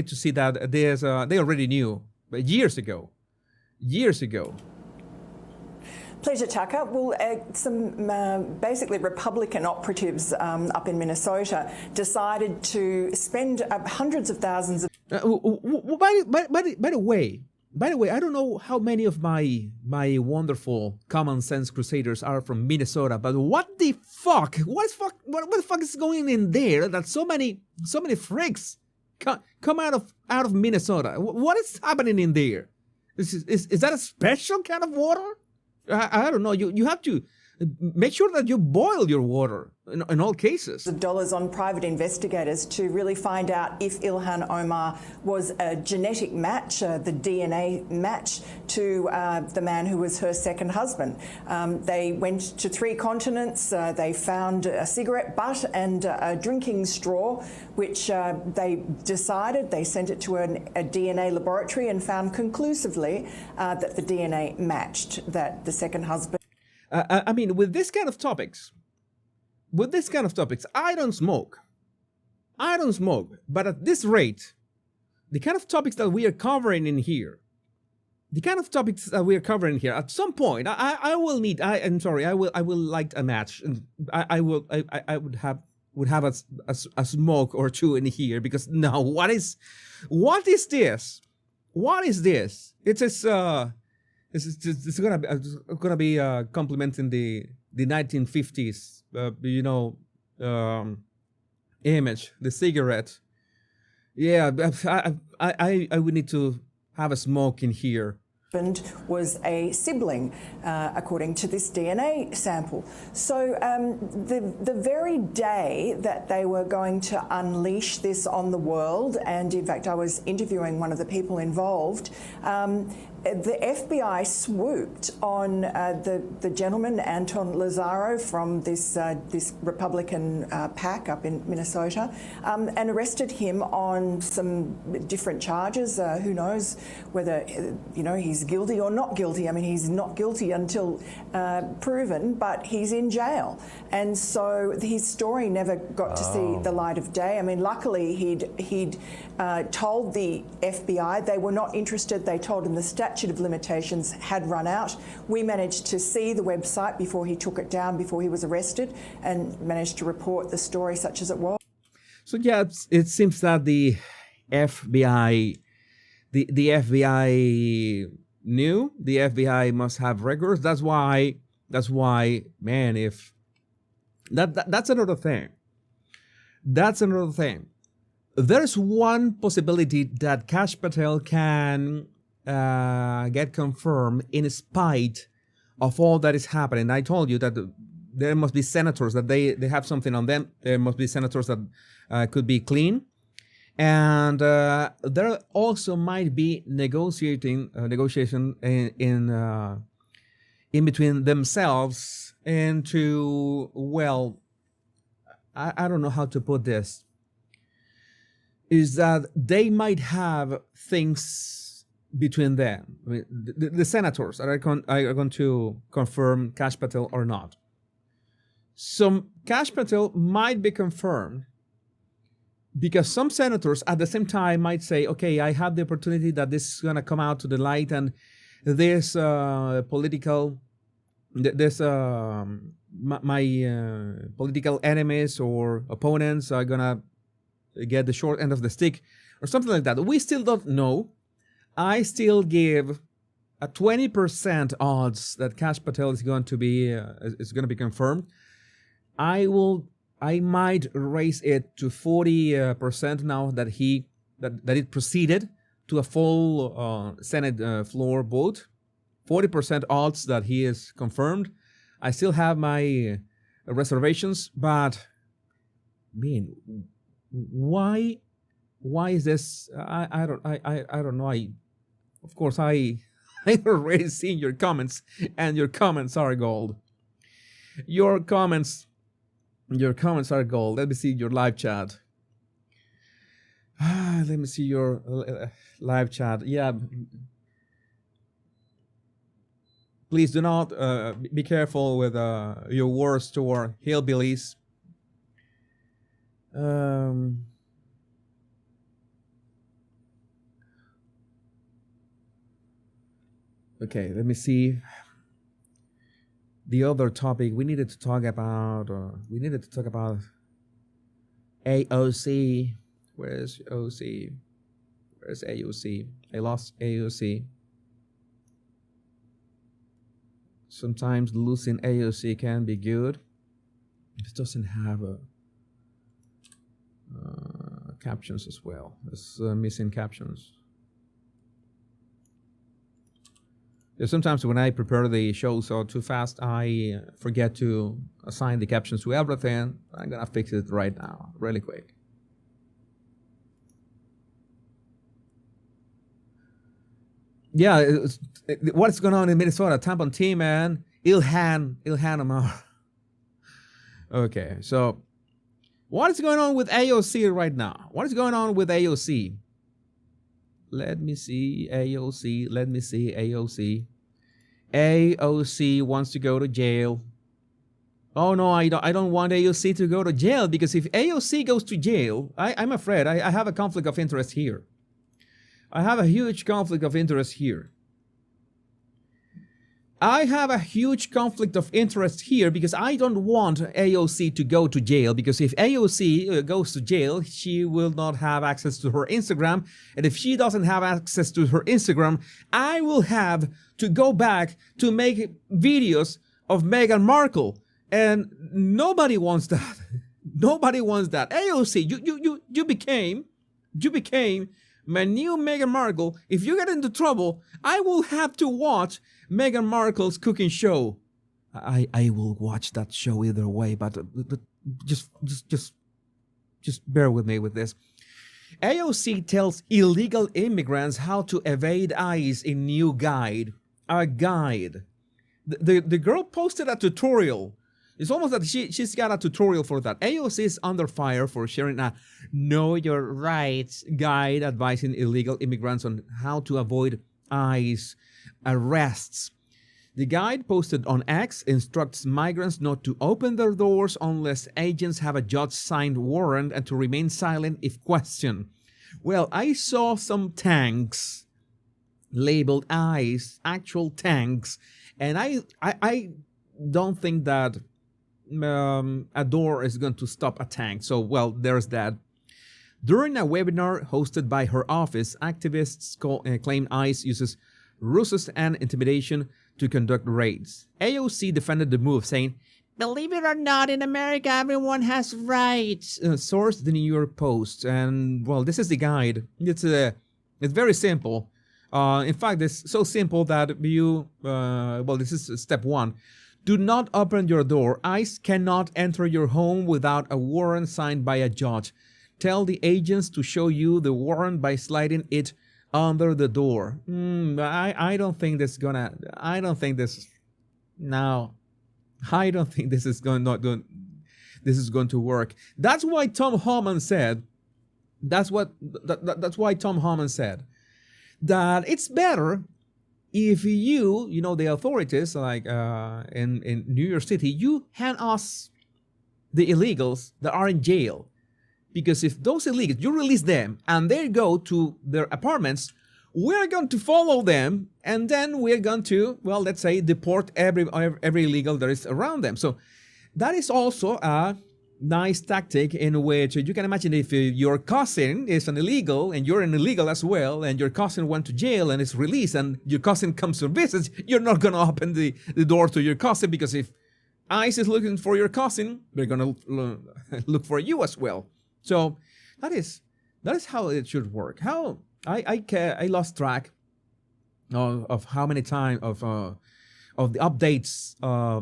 Speaker 1: see that there's they already knew, but years ago.
Speaker 7: Pleasure, Tucker. Well, some basically Republican operatives up in Minnesota decided to spend hundreds of thousands of.
Speaker 1: By the way, I don't know how many of my wonderful common sense crusaders are from Minnesota, but what the fuck? What the fuck is going in there that so many freaks come out of Minnesota? What is happening in there? Is that a special kind of water? I don't know. You have to make sure that you boil your water in all cases.
Speaker 7: Dollars on private investigators to really find out if Ilhan Omar was a genetic match, the DNA match to the man who was her second husband. They went to 3 continents. They found a cigarette butt and a drinking straw, which they decided they sent it to a DNA laboratory and found conclusively that the DNA matched that the second husband.
Speaker 1: I mean, with this kind of topics, I don't smoke. But at this rate, the kind of topics that we are covering in here, at some point, I will light a match, and I would have a smoke or two in here, because now what is this? It's gonna be complimenting the 1950s, image, the cigarette. Yeah, I would need to have a smoke in here.
Speaker 7: Was a sibling, according to this DNA sample. So the very day that they were going to unleash this on the world, and in fact I was interviewing one of the people involved, the FBI swooped on the gentleman, Anton Lazaro, from this Republican PAC up in Minnesota, and arrested him on some different charges. Who knows whether he's guilty or not guilty. I mean, he's not guilty until proven, but he's in jail. And so his story never got to see the light of day. I mean, luckily he'd told the FBI they were not interested. They told him the statute of limitations had run out. We managed to see the website before he took it down, before he was arrested, and managed to report the story such as it was.
Speaker 1: So yeah, it seems that the FBI new. The FBI must have records. That's why, man, if that's another thing. That's another thing. There's one possibility that Kash Patel can get confirmed in spite of all that is happening. I told you that there must be senators, that they have something on them. There must be senators that could be clean. And there also might be negotiation in between themselves and to, well, I don't know how to put this, is that they might have things between them. I mean, the senators are going to confirm Kash Patel or not. So Kash Patel might be confirmed because some senators at the same time might say, okay, I have the opportunity that this is going to come out to the light, and this political enemies or opponents are going to get the short end of the stick or something like that. We still don't know. I still give a 20% odds that Kash Patel is going to be confirmed. I might raise it to 40% now that it proceeded to a full Senate floor vote. 40% odds that he is confirmed. I still have my reservations, but man, why is this? I don't know. Of course, I already seen your comments, and your comments are gold. Your comments are gold. Let me see your live chat. Let me see your live chat. Yeah. Please do not be careful with your words toward hillbillies. Okay, let me see. The other topic we needed to talk about. AOC. Where's OC? Where's AOC? I lost AOC. Sometimes losing AOC can be good. It doesn't have captions as well. It's missing captions. Yeah, sometimes when I prepare the show so too fast, I forget to assign the captions to everything. I'm gonna fix it right now, really quick. Yeah, what's going on in Minnesota? Tampon team, man. Ilhan Omar. Okay, so what is going on with AOC right now? What is going on with AOC? Let me see AOC. AOC wants to go to jail. Oh no, I don't want AOC to go to jail, because if AOC goes to jail, I'm afraid I have a conflict of interest here. I have a huge conflict of interest here. Because I don't want AOC to go to jail, because if AOC goes to jail, she will not have access to her Instagram. And if she doesn't have access to her Instagram, I will have to go back to make videos of Meghan Markle. And nobody wants that. Nobody wants that. AOC, you became my new Meghan Markle. If you get into trouble, I will have to watch Meghan Markle's cooking show. I will watch that show either way, but just bear with me with this. AOC tells illegal immigrants how to evade ICE in new guide. A guide. The girl posted a tutorial. It's almost that she's got a tutorial for that. AOC is under fire for sharing a Know Your Rights guide advising illegal immigrants on how to avoid ICE arrests. The guide posted on X instructs migrants not to open their doors unless agents have a judge-signed warrant and to remain silent if questioned. Well, I saw some tanks labeled ICE, actual tanks, and I don't think that a door is going to stop a tank. So, well, there's that. During a webinar hosted by her office, activists claim ICE uses ruses and intimidation to conduct raids. AOC defended the move, saying, "Believe it or not, in America, everyone has rights." Source the New York Post. And, well, this is the guide. It's very simple. In fact, it's so simple that this is step 1. Do not open your door. ICE cannot enter your home without a warrant signed by a judge. Tell the agents to show you the warrant by sliding it under the door. I don't think this is going to work. That's why Tom Homan said, that's why Tom Homan said that it's better if the authorities, like in New York City, you hand us the illegals that are in jail. Because if those illegals, you release them and they go to their apartments, we're going to follow them, and then we're going to, well, let's say, deport every illegal that is around them. So that is also a nice tactic in which you can imagine if your cousin is an illegal and you're an illegal as well, and your cousin went to jail and is released, and your cousin comes to visit, you're not going to open the door to your cousin, because if ICE is looking for your cousin, they're going to look for you as well. So that is how it should work. How I lost track of how many times of the updates,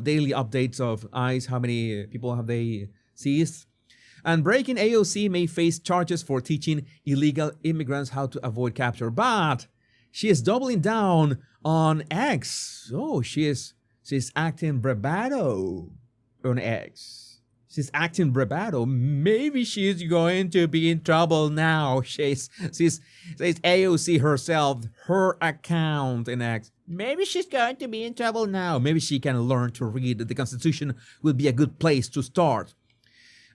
Speaker 1: daily updates of ICE. How many people have they seized? And breaking AOC may face charges for teaching illegal immigrants how to avoid capture, but she is doubling down on X. Oh, she's acting bravado on X. She's acting bravado. Maybe she's going to be in trouble now. She's AOC herself, her account in X. Maybe she's going to be in trouble now. Maybe she can learn to read. The Constitution will be a good place to start.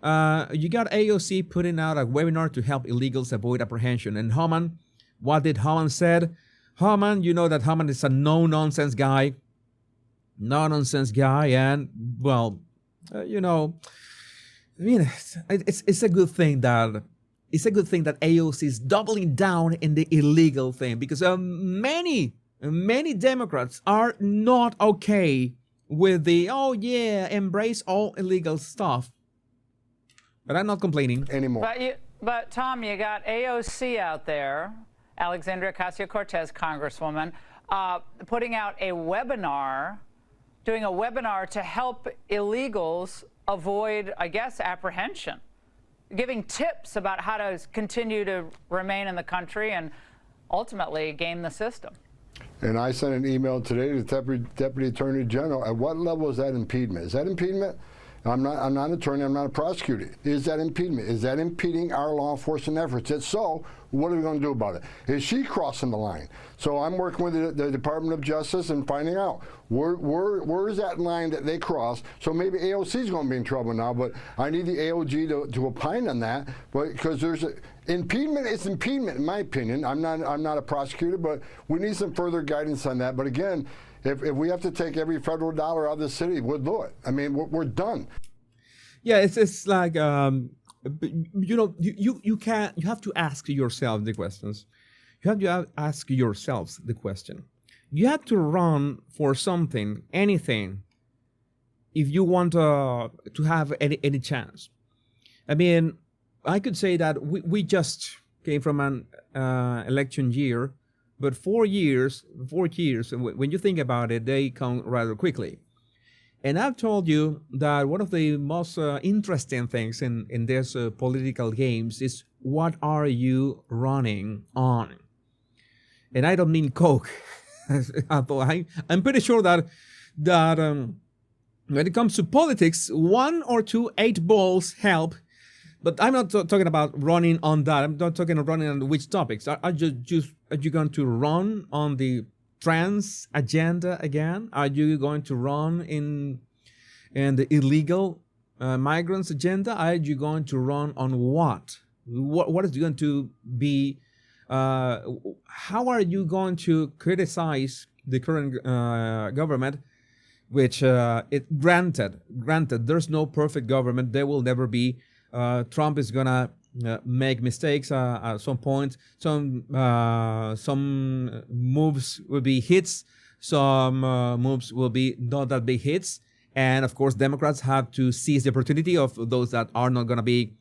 Speaker 1: You got AOC putting out a webinar to help illegals avoid apprehension. And Haman, what did Haman said? Haman, you know that Haman is a no-nonsense guy. No-nonsense guy. And, well, I mean, it's a good thing that AOC is doubling down in the illegal thing, because many Democrats are not okay with the embrace all illegal stuff. But I'm not complaining
Speaker 8: anymore. But Tom, you got AOC out there, Alexandria Ocasio-Cortez, Congresswoman, putting out a webinar, doing a webinar to help illegals avoid, I guess, apprehension, giving tips about how to continue to remain in the country and ultimately game the system.
Speaker 9: And I sent an email today to the Deputy Attorney General. At what level is that impediment? Is that impediment? I'm not an attorney. I'm not a prosecutor. Is that impediment? Is that impeding our law enforcement efforts? If so, what are we going to do about it? Is she crossing the line? So I'm working with the Department of Justice and finding out where is that line that they cross. So maybe AOC is going to be in trouble now, but I need the AOG to opine on that. But because there's impediment is impediment, in my opinion. I'm not a prosecutor, but we need some further guidance on that. But again, if we have to take every federal dollar out of the city, we'll do it. I mean, we're done.
Speaker 1: Yeah, it's like you have to ask yourself the questions. You have to ask yourselves the question. You have to run for something, anything, if you want to have any chance. I mean, I could say that we just came from an election year, but 4 years, when you think about it, they come rather quickly. And I've told you that one of the most interesting things in this political games is, what are you running on? And I don't mean Coke. I'm pretty sure that when it comes to politics, 1 or 2 8 balls help. But I'm not talking about running on that. I'm not talking about running on which topics. Are you going to run on the trans agenda again? Are you going to run in the illegal migrants agenda? Are you going to run on what? What is going to be? How are you going to criticize the current government? Which granted, there's no perfect government. There will never be. Trump is gonna make mistakes at some point. Some moves will be hits. Some moves will be not that big hits. And of course, Democrats have to seize the opportunity of those that are not going to be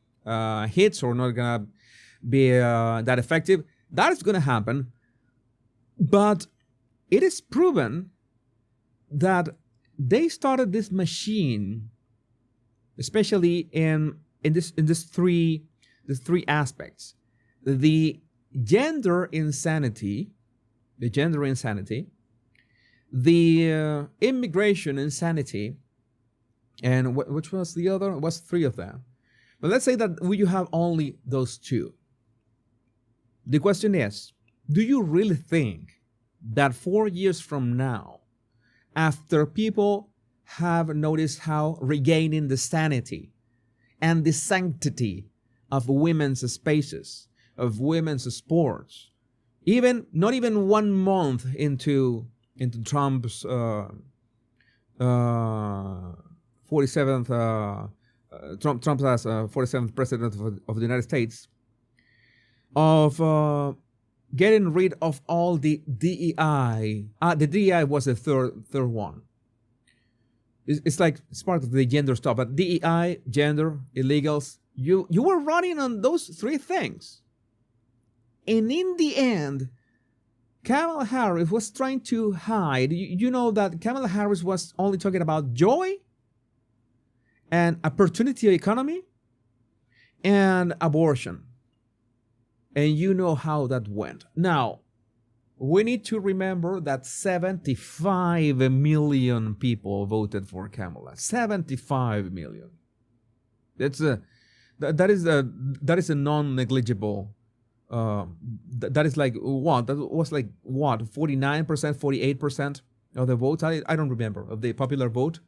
Speaker 1: hits or not going to be that effective. That is going to happen. But it is proven that they started this machine, especially in this three aspects: the gender insanity, the immigration insanity, and which was the other? It was three of them. But let's say that you have only those two. The question is, do you really think that 4 years from now, after people have noticed how regaining the sanity and the sanctity of women's spaces, of women's sports, not even 1 month into Trump's 47th Trump as 47th president of the United States, of getting rid of all the DEI. The DEI was the third one. It's like it's part of the gender stuff, but DEI, gender, illegals, you were running on those three things. And in the end, Kamala Harris was trying to hide. You know that Kamala Harris was only talking about joy and opportunity economy and abortion. And you know how that went. Now, we need to remember that 75 million people voted for Kamala. 75 million. That is a non-negligible. That is like what? That was like what? 49%, 48% of the vote. I don't remember of the popular vote.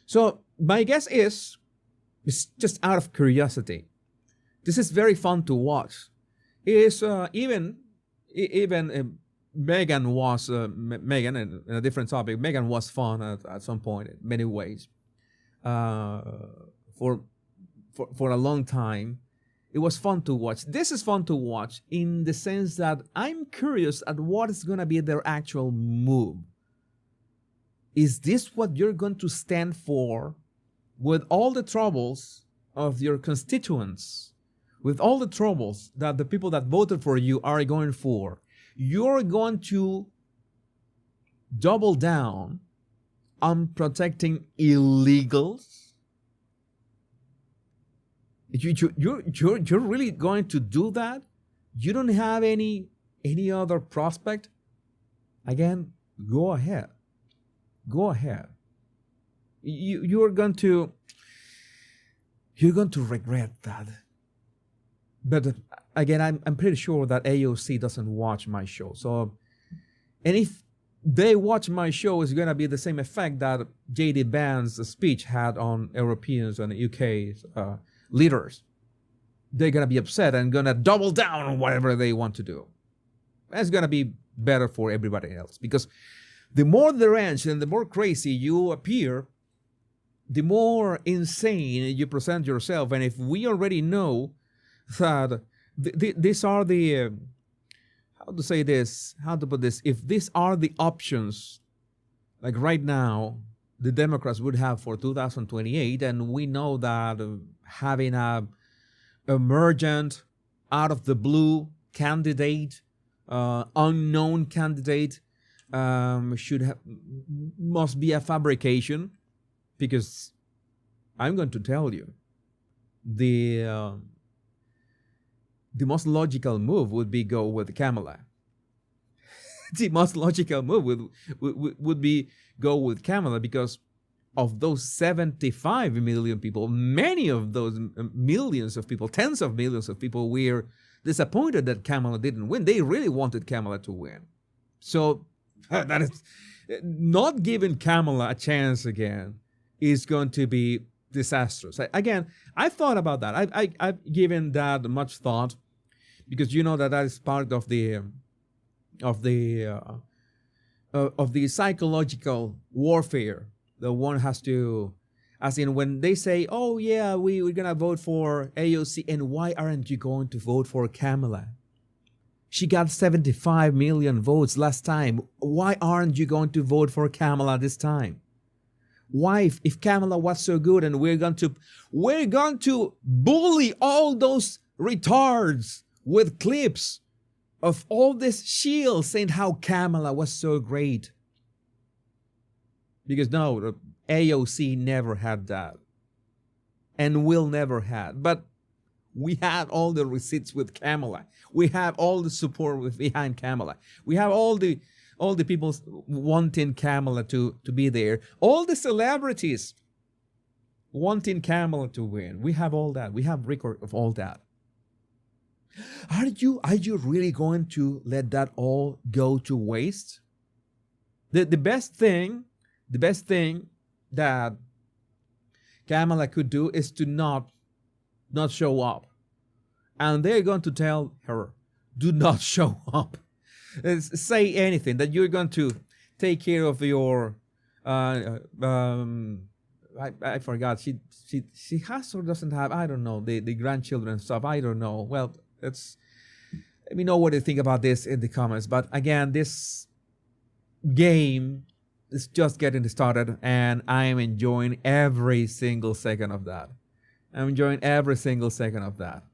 Speaker 1: So my guess is, it's just out of curiosity. This is very fun to watch. Is even Megan was Megan in a different topic. Megan was fun at some point in many ways. For a long time, it was fun to watch. This is fun to watch in the sense that I'm curious at what is going to be their actual move. Is this what you're going to stand for with all the troubles of your constituents? With all the troubles that the people that voted for you are going for, you're going to double down on protecting illegals? You're really going to do that? You don't have any other prospect? Again, go ahead. Go ahead. You're going to regret that. But again, I'm pretty sure that AOC doesn't watch my show. So, and if they watch my show, it's going to be the same effect that J.D. Vance's speech had on Europeans and UK's leaders. They're going to be upset and going to double down on whatever they want to do. It's going to be better for everybody else. Because the more deranged and the more crazy you appear, the more insane you present yourself. And if we already know that these are the how to put this, if these are the options, like right now the Democrats would have for 2028, and we know that having a emergent, out of the blue candidate, unknown candidate, must be a fabrication, because I'm going to tell you, the most logical move would be go with Kamala. The most logical move would be go with Kamala, because of those 75 million people, many of those millions of people, tens of millions of people were disappointed that Kamala didn't win. They really wanted Kamala to win. So that is not giving Kamala a chance again is going to be disastrous. Again, I thought about that. I've given that much thought, because you know that is part of the psychological warfare that one has to As in when they say, oh yeah, we're going to vote for AOC, and why aren't you going to vote for Kamala? She got 75 million votes last time. Why aren't you going to vote for Kamala this time? Why, if Kamala was so good, and we're going to bully all those retards with clips of all this shield saying how Kamala was so great. Because no, AOC never had that, and will never had. But we had all the receipts with Kamala. We have all the support behind Kamala. We have all the people wanting Kamala to be there. All the celebrities wanting Kamala to win. We have all that. We have record of all that. Are you really going to let that all go to waste? The best thing that Kamala could do is to not show up. And they're going to tell her, do not show up. Say anything, that you're going to take care of your I forgot, she has or doesn't have, I don't know, the grandchildren stuff, I don't know. Well, let me know what you think about this in the comments. But again, this game is just getting started, and I am enjoying every single second of that. I'm enjoying every single second of that.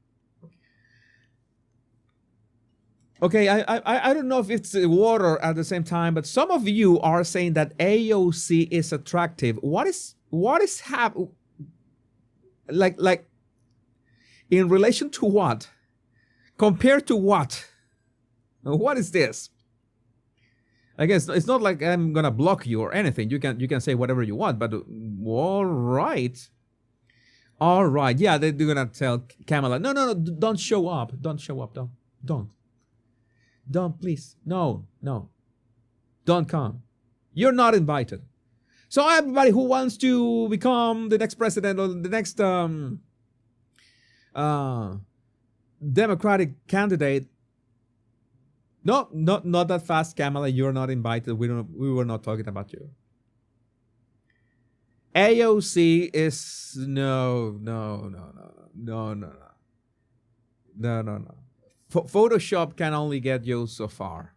Speaker 1: Okay, I don't know if it's water at the same time, but some of you are saying that AOC is attractive. What is like in relation to what? Compared to what? What is this? I guess it's not like I'm gonna block you or anything. You can say whatever you want, but all right. Yeah, they're gonna tell Kamala, no, don't show up. Don't show up. Don't, please. No. Don't come. You're not invited. So everybody who wants to become the next president or the next Democratic candidate, no, not that fast, Kamala. You're not invited. We were not talking about you. AOC is no. Photoshop can only get you so far.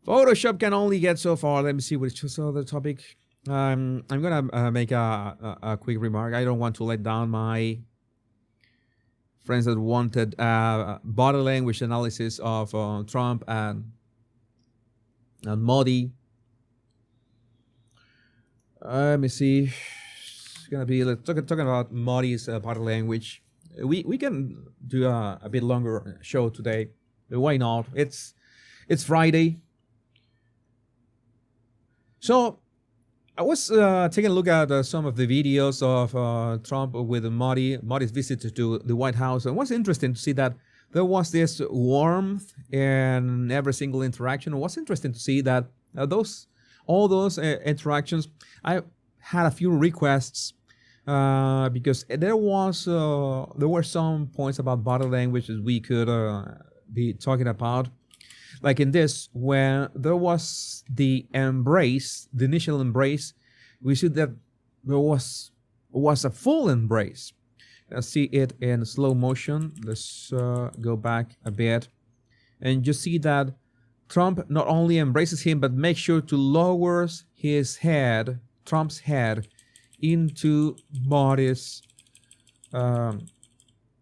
Speaker 1: Photoshop can only get so far. Let me see which other topic. I'm gonna make a quick remark. I don't want to let down my friends that wanted body language analysis of Trump and Modi. Let me see. It's gonna be talking about Modi's body language. We can do a bit longer show today. Why not? It's Friday. So I was taking a look at some of the videos of Trump with Modi's visit to the White House, and it was interesting to see that there was this warmth in every single interaction. It was interesting to see that all those interactions. I had a few requests because there were some points about body language that we could be talking about. Like in this, where there was the initial embrace, we see that there was a full embrace. Let's see it in slow motion. Let's go back a bit. And you see that Trump not only embraces him, but makes sure to lower his head, Trump's head, into Modi's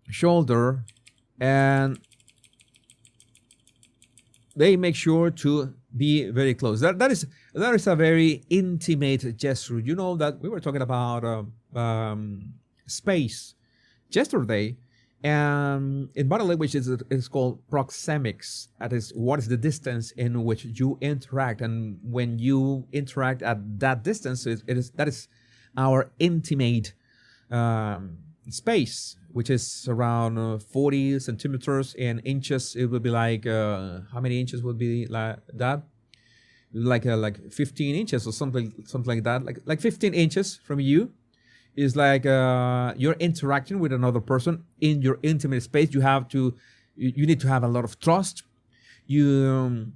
Speaker 1: shoulder, and they make sure to be very close. That is a very intimate gesture. You know that we were talking about space yesterday, and in body language it's called proxemics. That is, what is the distance in which you interact, and when you interact at that distance, that is our intimate space, which is around 40 centimeters in inches. It would be like how many inches would be like that? Like 15 inches or something like that. Like 15 inches from you is like you're interacting with another person in your intimate space. You need to have a lot of trust. That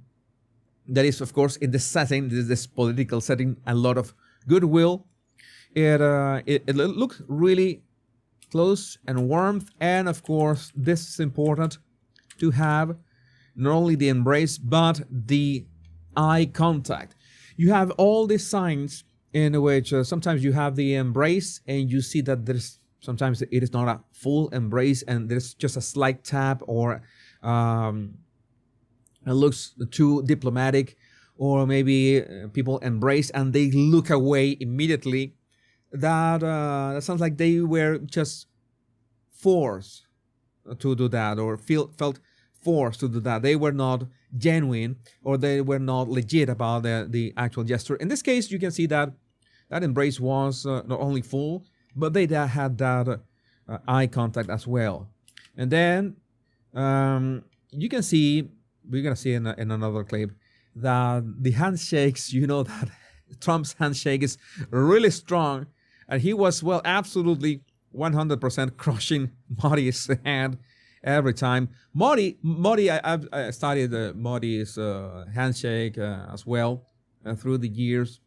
Speaker 1: is, of course, in this setting, this political setting, a lot of goodwill. It looked really close and warmth, and of course this is important to have not only the embrace but the eye contact. You have all these signs in which sometimes you have the embrace and you see that there's sometimes it is not a full embrace and there's just a slight tap, or it looks too diplomatic, or maybe people embrace and they look away immediately. That sounds like they were just forced to do that, or felt forced to do that. They were not genuine, or they were not legit about the actual gesture. In this case, you can see that that embrace was not only full, but they had that eye contact as well. And then you can see, we're going to see in another clip, that the handshakes, you know that Trump's handshake is really strong, and he was, well, absolutely 100% crushing Modi's hand every time. Modi, I studied Modi's handshake as well through the years,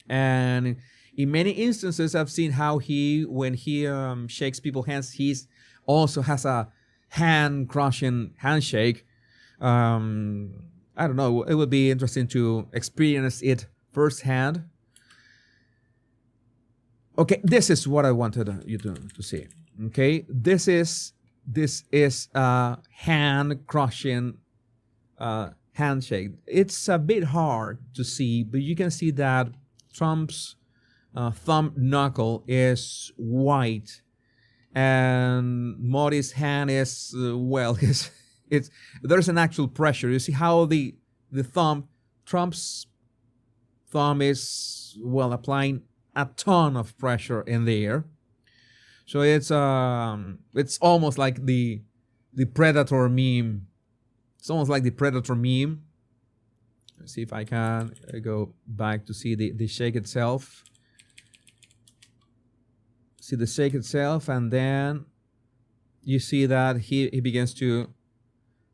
Speaker 1: and in many instances I've seen how when he shakes people's hands, he also has a hand-crushing handshake. I don't know, it would be interesting to experience it firsthand. Okay, this is what I wanted you to see. Okay, this is a hand-crushing handshake. It's a bit hard to see, but you can see that Trump's thumb knuckle is white, and Modi's hand is well, there's an actual pressure. You see how the Trump's thumb is, well, applying a ton of pressure in the air. So it's almost like the Predator meme. It's almost like the Predator meme. Let's see if I can go back to see the shake itself. See the shake itself, and then you see that he begins to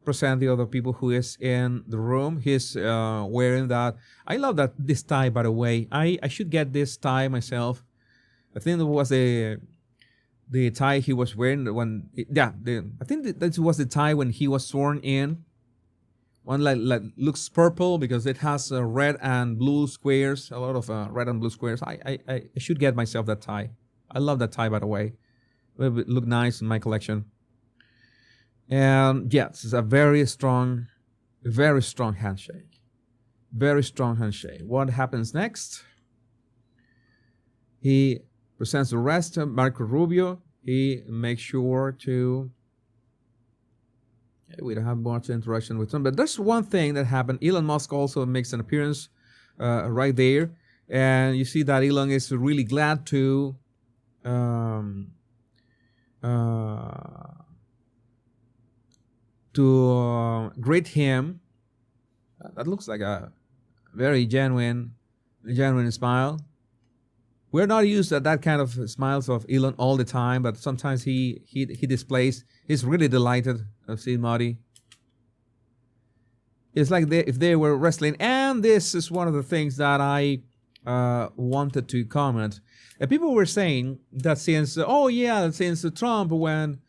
Speaker 1: present the other people who is in the room. He's wearing that. I love this tie, by the way. I should get this tie myself. I think it was the tie he was wearing when I think that was the tie when he was sworn in. One like looks purple because it has red and blue squares, a lot of red and blue squares. I should get myself that tie. I love that tie, by the way. It would look nice in my collection. And yes, it's a very strong handshake. Very strong handshake. What happens next? He presents the rest of Marco Rubio. He makes sure to... We don't have much interaction with him, but there's one thing that happened. Elon Musk also makes an appearance right there. And you see that Elon is really glad to... greet him. That looks like a very genuine smile. We're not used to that kind of smiles of Elon all the time, but sometimes he displays. He's really delighted of seeing Modi. It's like if they were wrestling, and this is one of the things that I wanted to comment. People were saying that since Trump, when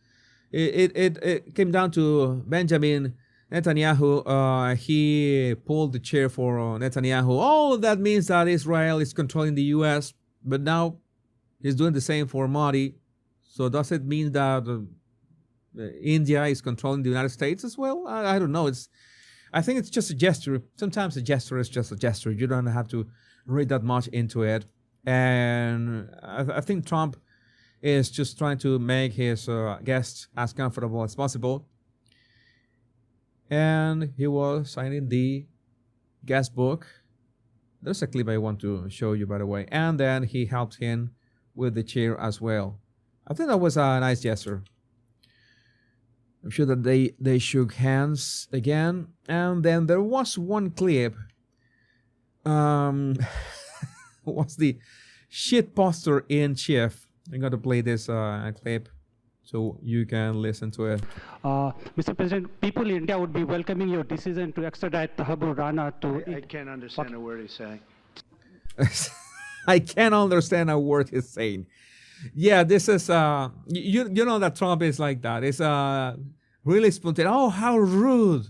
Speaker 1: it came down to Benjamin Netanyahu, he pulled the chair for Netanyahu. Oh, that means that Israel is controlling the U.S., but now he's doing the same for Modi. So does it mean that India is controlling the United States as well? I don't know. I think it's just a gesture. Sometimes a gesture is just a gesture. You don't have to read that much into it. And I think Trump is just trying to make his guests as comfortable as possible. And he was signing the guest book. There's a clip I want to show you, by the way. And then he helped him with the chair as well. I think that was a nice gesture. I'm sure that they shook hands again. And then there was one clip. Was the shit poster in chief. I'm going to play this clip so you can listen to it.
Speaker 10: Mr. President, people in India would be welcoming your decision to extradite Tahabur Rana to...
Speaker 2: I can't understand a word he's saying.
Speaker 1: I can't understand a word he's saying. Yeah, this is you know that Trump is like that. It's really spontaneous. Oh, how rude!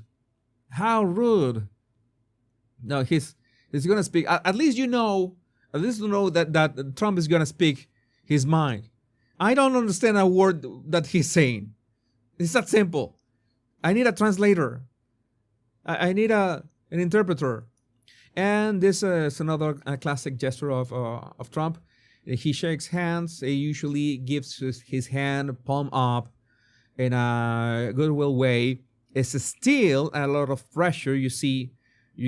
Speaker 1: How rude! No, he's gonna speak. At least you know that Trump is gonna speak his mind. I don't understand a word that he's saying. It's that simple. I need a translator. I need an interpreter. And this is another classic gesture of Trump. He shakes hands. He usually gives his hand palm up in a goodwill way. It's still a lot of pressure. You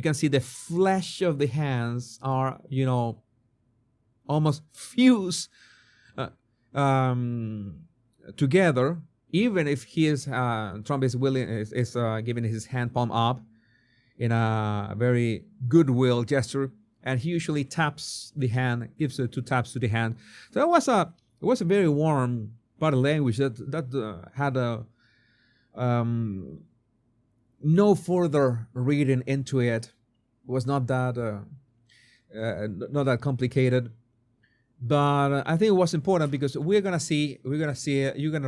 Speaker 1: can see the flesh of the hands are, almost fused together. Even if Trump is willing, is giving his hand palm up in a very goodwill gesture. And he usually taps the hand, gives 2 taps to the hand. So it was a very warm body language that had no further reading into it. It was not that complicated. But I think it was important because you're gonna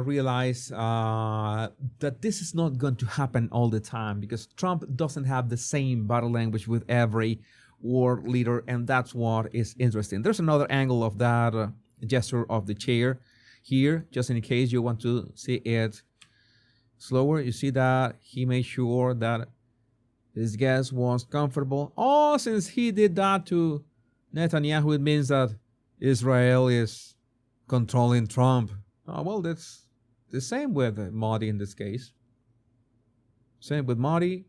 Speaker 1: realize that this is not going to happen all the time, because Trump doesn't have the same body language with every world leader, and that's what is interesting. There's another angle of that gesture of the chair here, just in case you want to see it slower. You see that he made sure that his guest was comfortable. Oh, since he did that to Netanyahu, it means that Israel is controlling Trump. Oh, well, that's the same with Modi in this case. Same with Modi.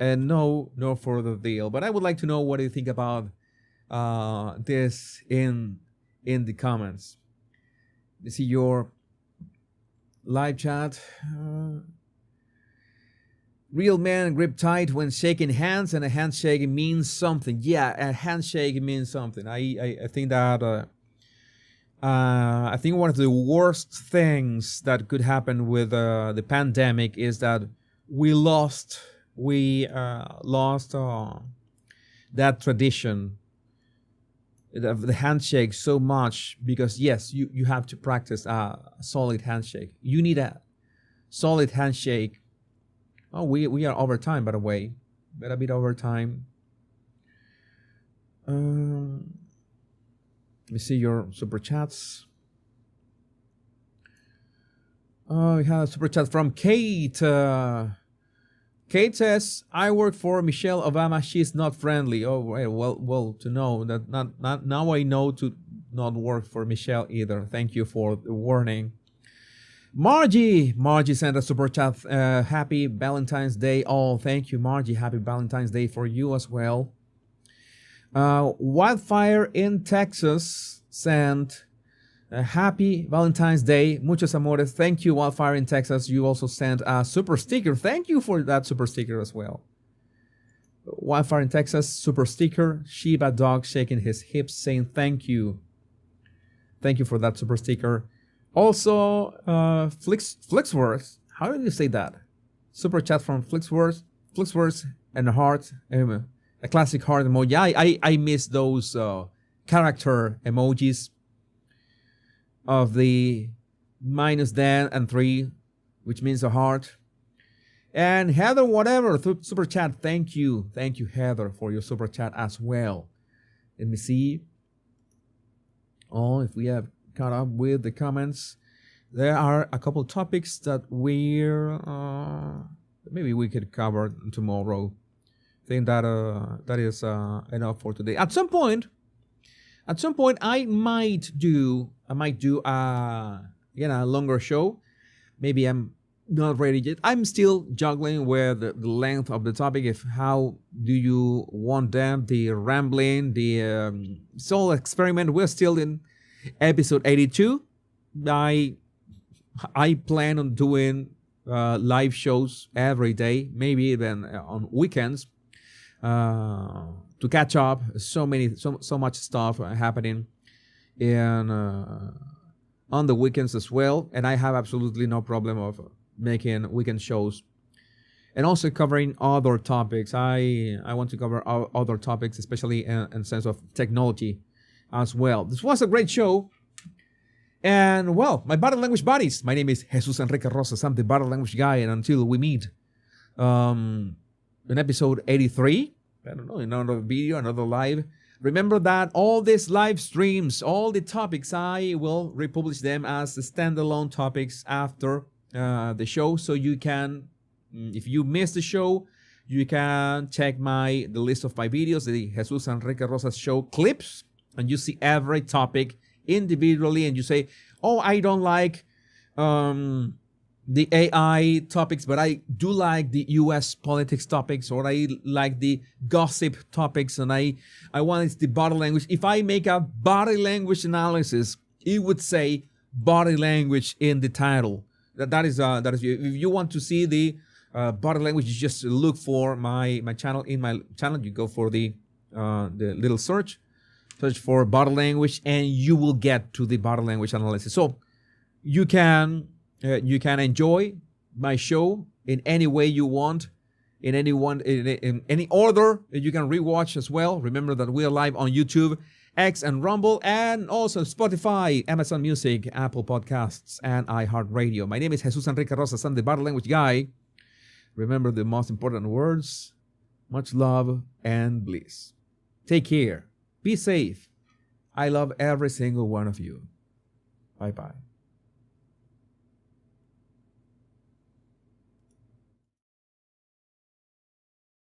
Speaker 1: And no further deal. But I would like to know what you think about this in the comments. You see your live chat. Real men grip tight when shaking hands, and a handshake means something. Yeah, a handshake means something. I think that I think one of the worst things that could happen with the pandemic is that we lost that tradition of the handshake so much, because yes, you have to practice a solid handshake. You need a solid handshake. Oh, we are over time, by the way. A bit over time. Let me see your super chats. Oh, we have a super chat from Kate. Kate says, "I work for Michelle Obama. She's not friendly." Oh, well to know that. Not now. I know to not work for Michelle either. Thank you for the warning. Margie sent a super chat. Happy Valentine's Day. Oh, thank you, Margie. Happy Valentine's Day for you as well. Wildfire in Texas sent a happy Valentine's Day. Muchos amores. Thank you, Wildfire in Texas. You also sent a super sticker. Thank you for that super sticker as well. Wildfire in Texas, super sticker. Shiba dog shaking his hips, saying thank you. Thank you for that super sticker. Also, Flixworth. How do you say that? Super chat from Flixworth. Flixworth and a heart, a classic heart emoji. I miss those character emojis of the -10 and 3, which means a heart. And Heather, whatever, super chat. Thank you, Heather, for your super chat as well. Let me see. Oh, if we have caught up with the comments. There are a couple topics that maybe we could cover tomorrow. I think that is enough for today. At some point I might do a longer show. Maybe I'm not ready yet. I'm still juggling with the length of the topic. If how do you want them? The rambling, the soul experiment. We're still in episode 82. I plan on doing live shows every day, maybe even on weekends, to catch up. So much stuff happening on the weekends as well, and I have absolutely no problem of making weekend shows. and also covering other topics. I want to cover other topics, especially in sense of technology as well. This was a great show. And well, my body language buddies, my name is Jesus Enrique Rosas. I'm the body language guy. And until we meet in episode 83, I don't know, another video, another live, remember that all these live streams, all the topics, I will republish them as standalone topics after the show. So you can, if you missed the show, you can check the list of my videos, the Jesus Enrique Rosas show clips, and you see every topic individually, and you say, oh, I don't like the AI topics, but I do like the US politics topics, or I like the gossip topics, and I want the body language. If I make a body language analysis, it would say body language in the title. That is if you want to see the body language, you just look for my channel. In my channel, you go for the little search for body language, and you will get to the body language analysis. So you can enjoy my show in any way you want, in any order. You can rewatch as well. Remember that we are live on YouTube, X, and Rumble, and also Spotify, Amazon Music, Apple Podcasts, and iHeartRadio. My name is Jesus Enrique Rosas. I'm the body language guy. Remember the most important words: much love and bliss. Take care. Be safe. I love every single one of you. Bye-bye.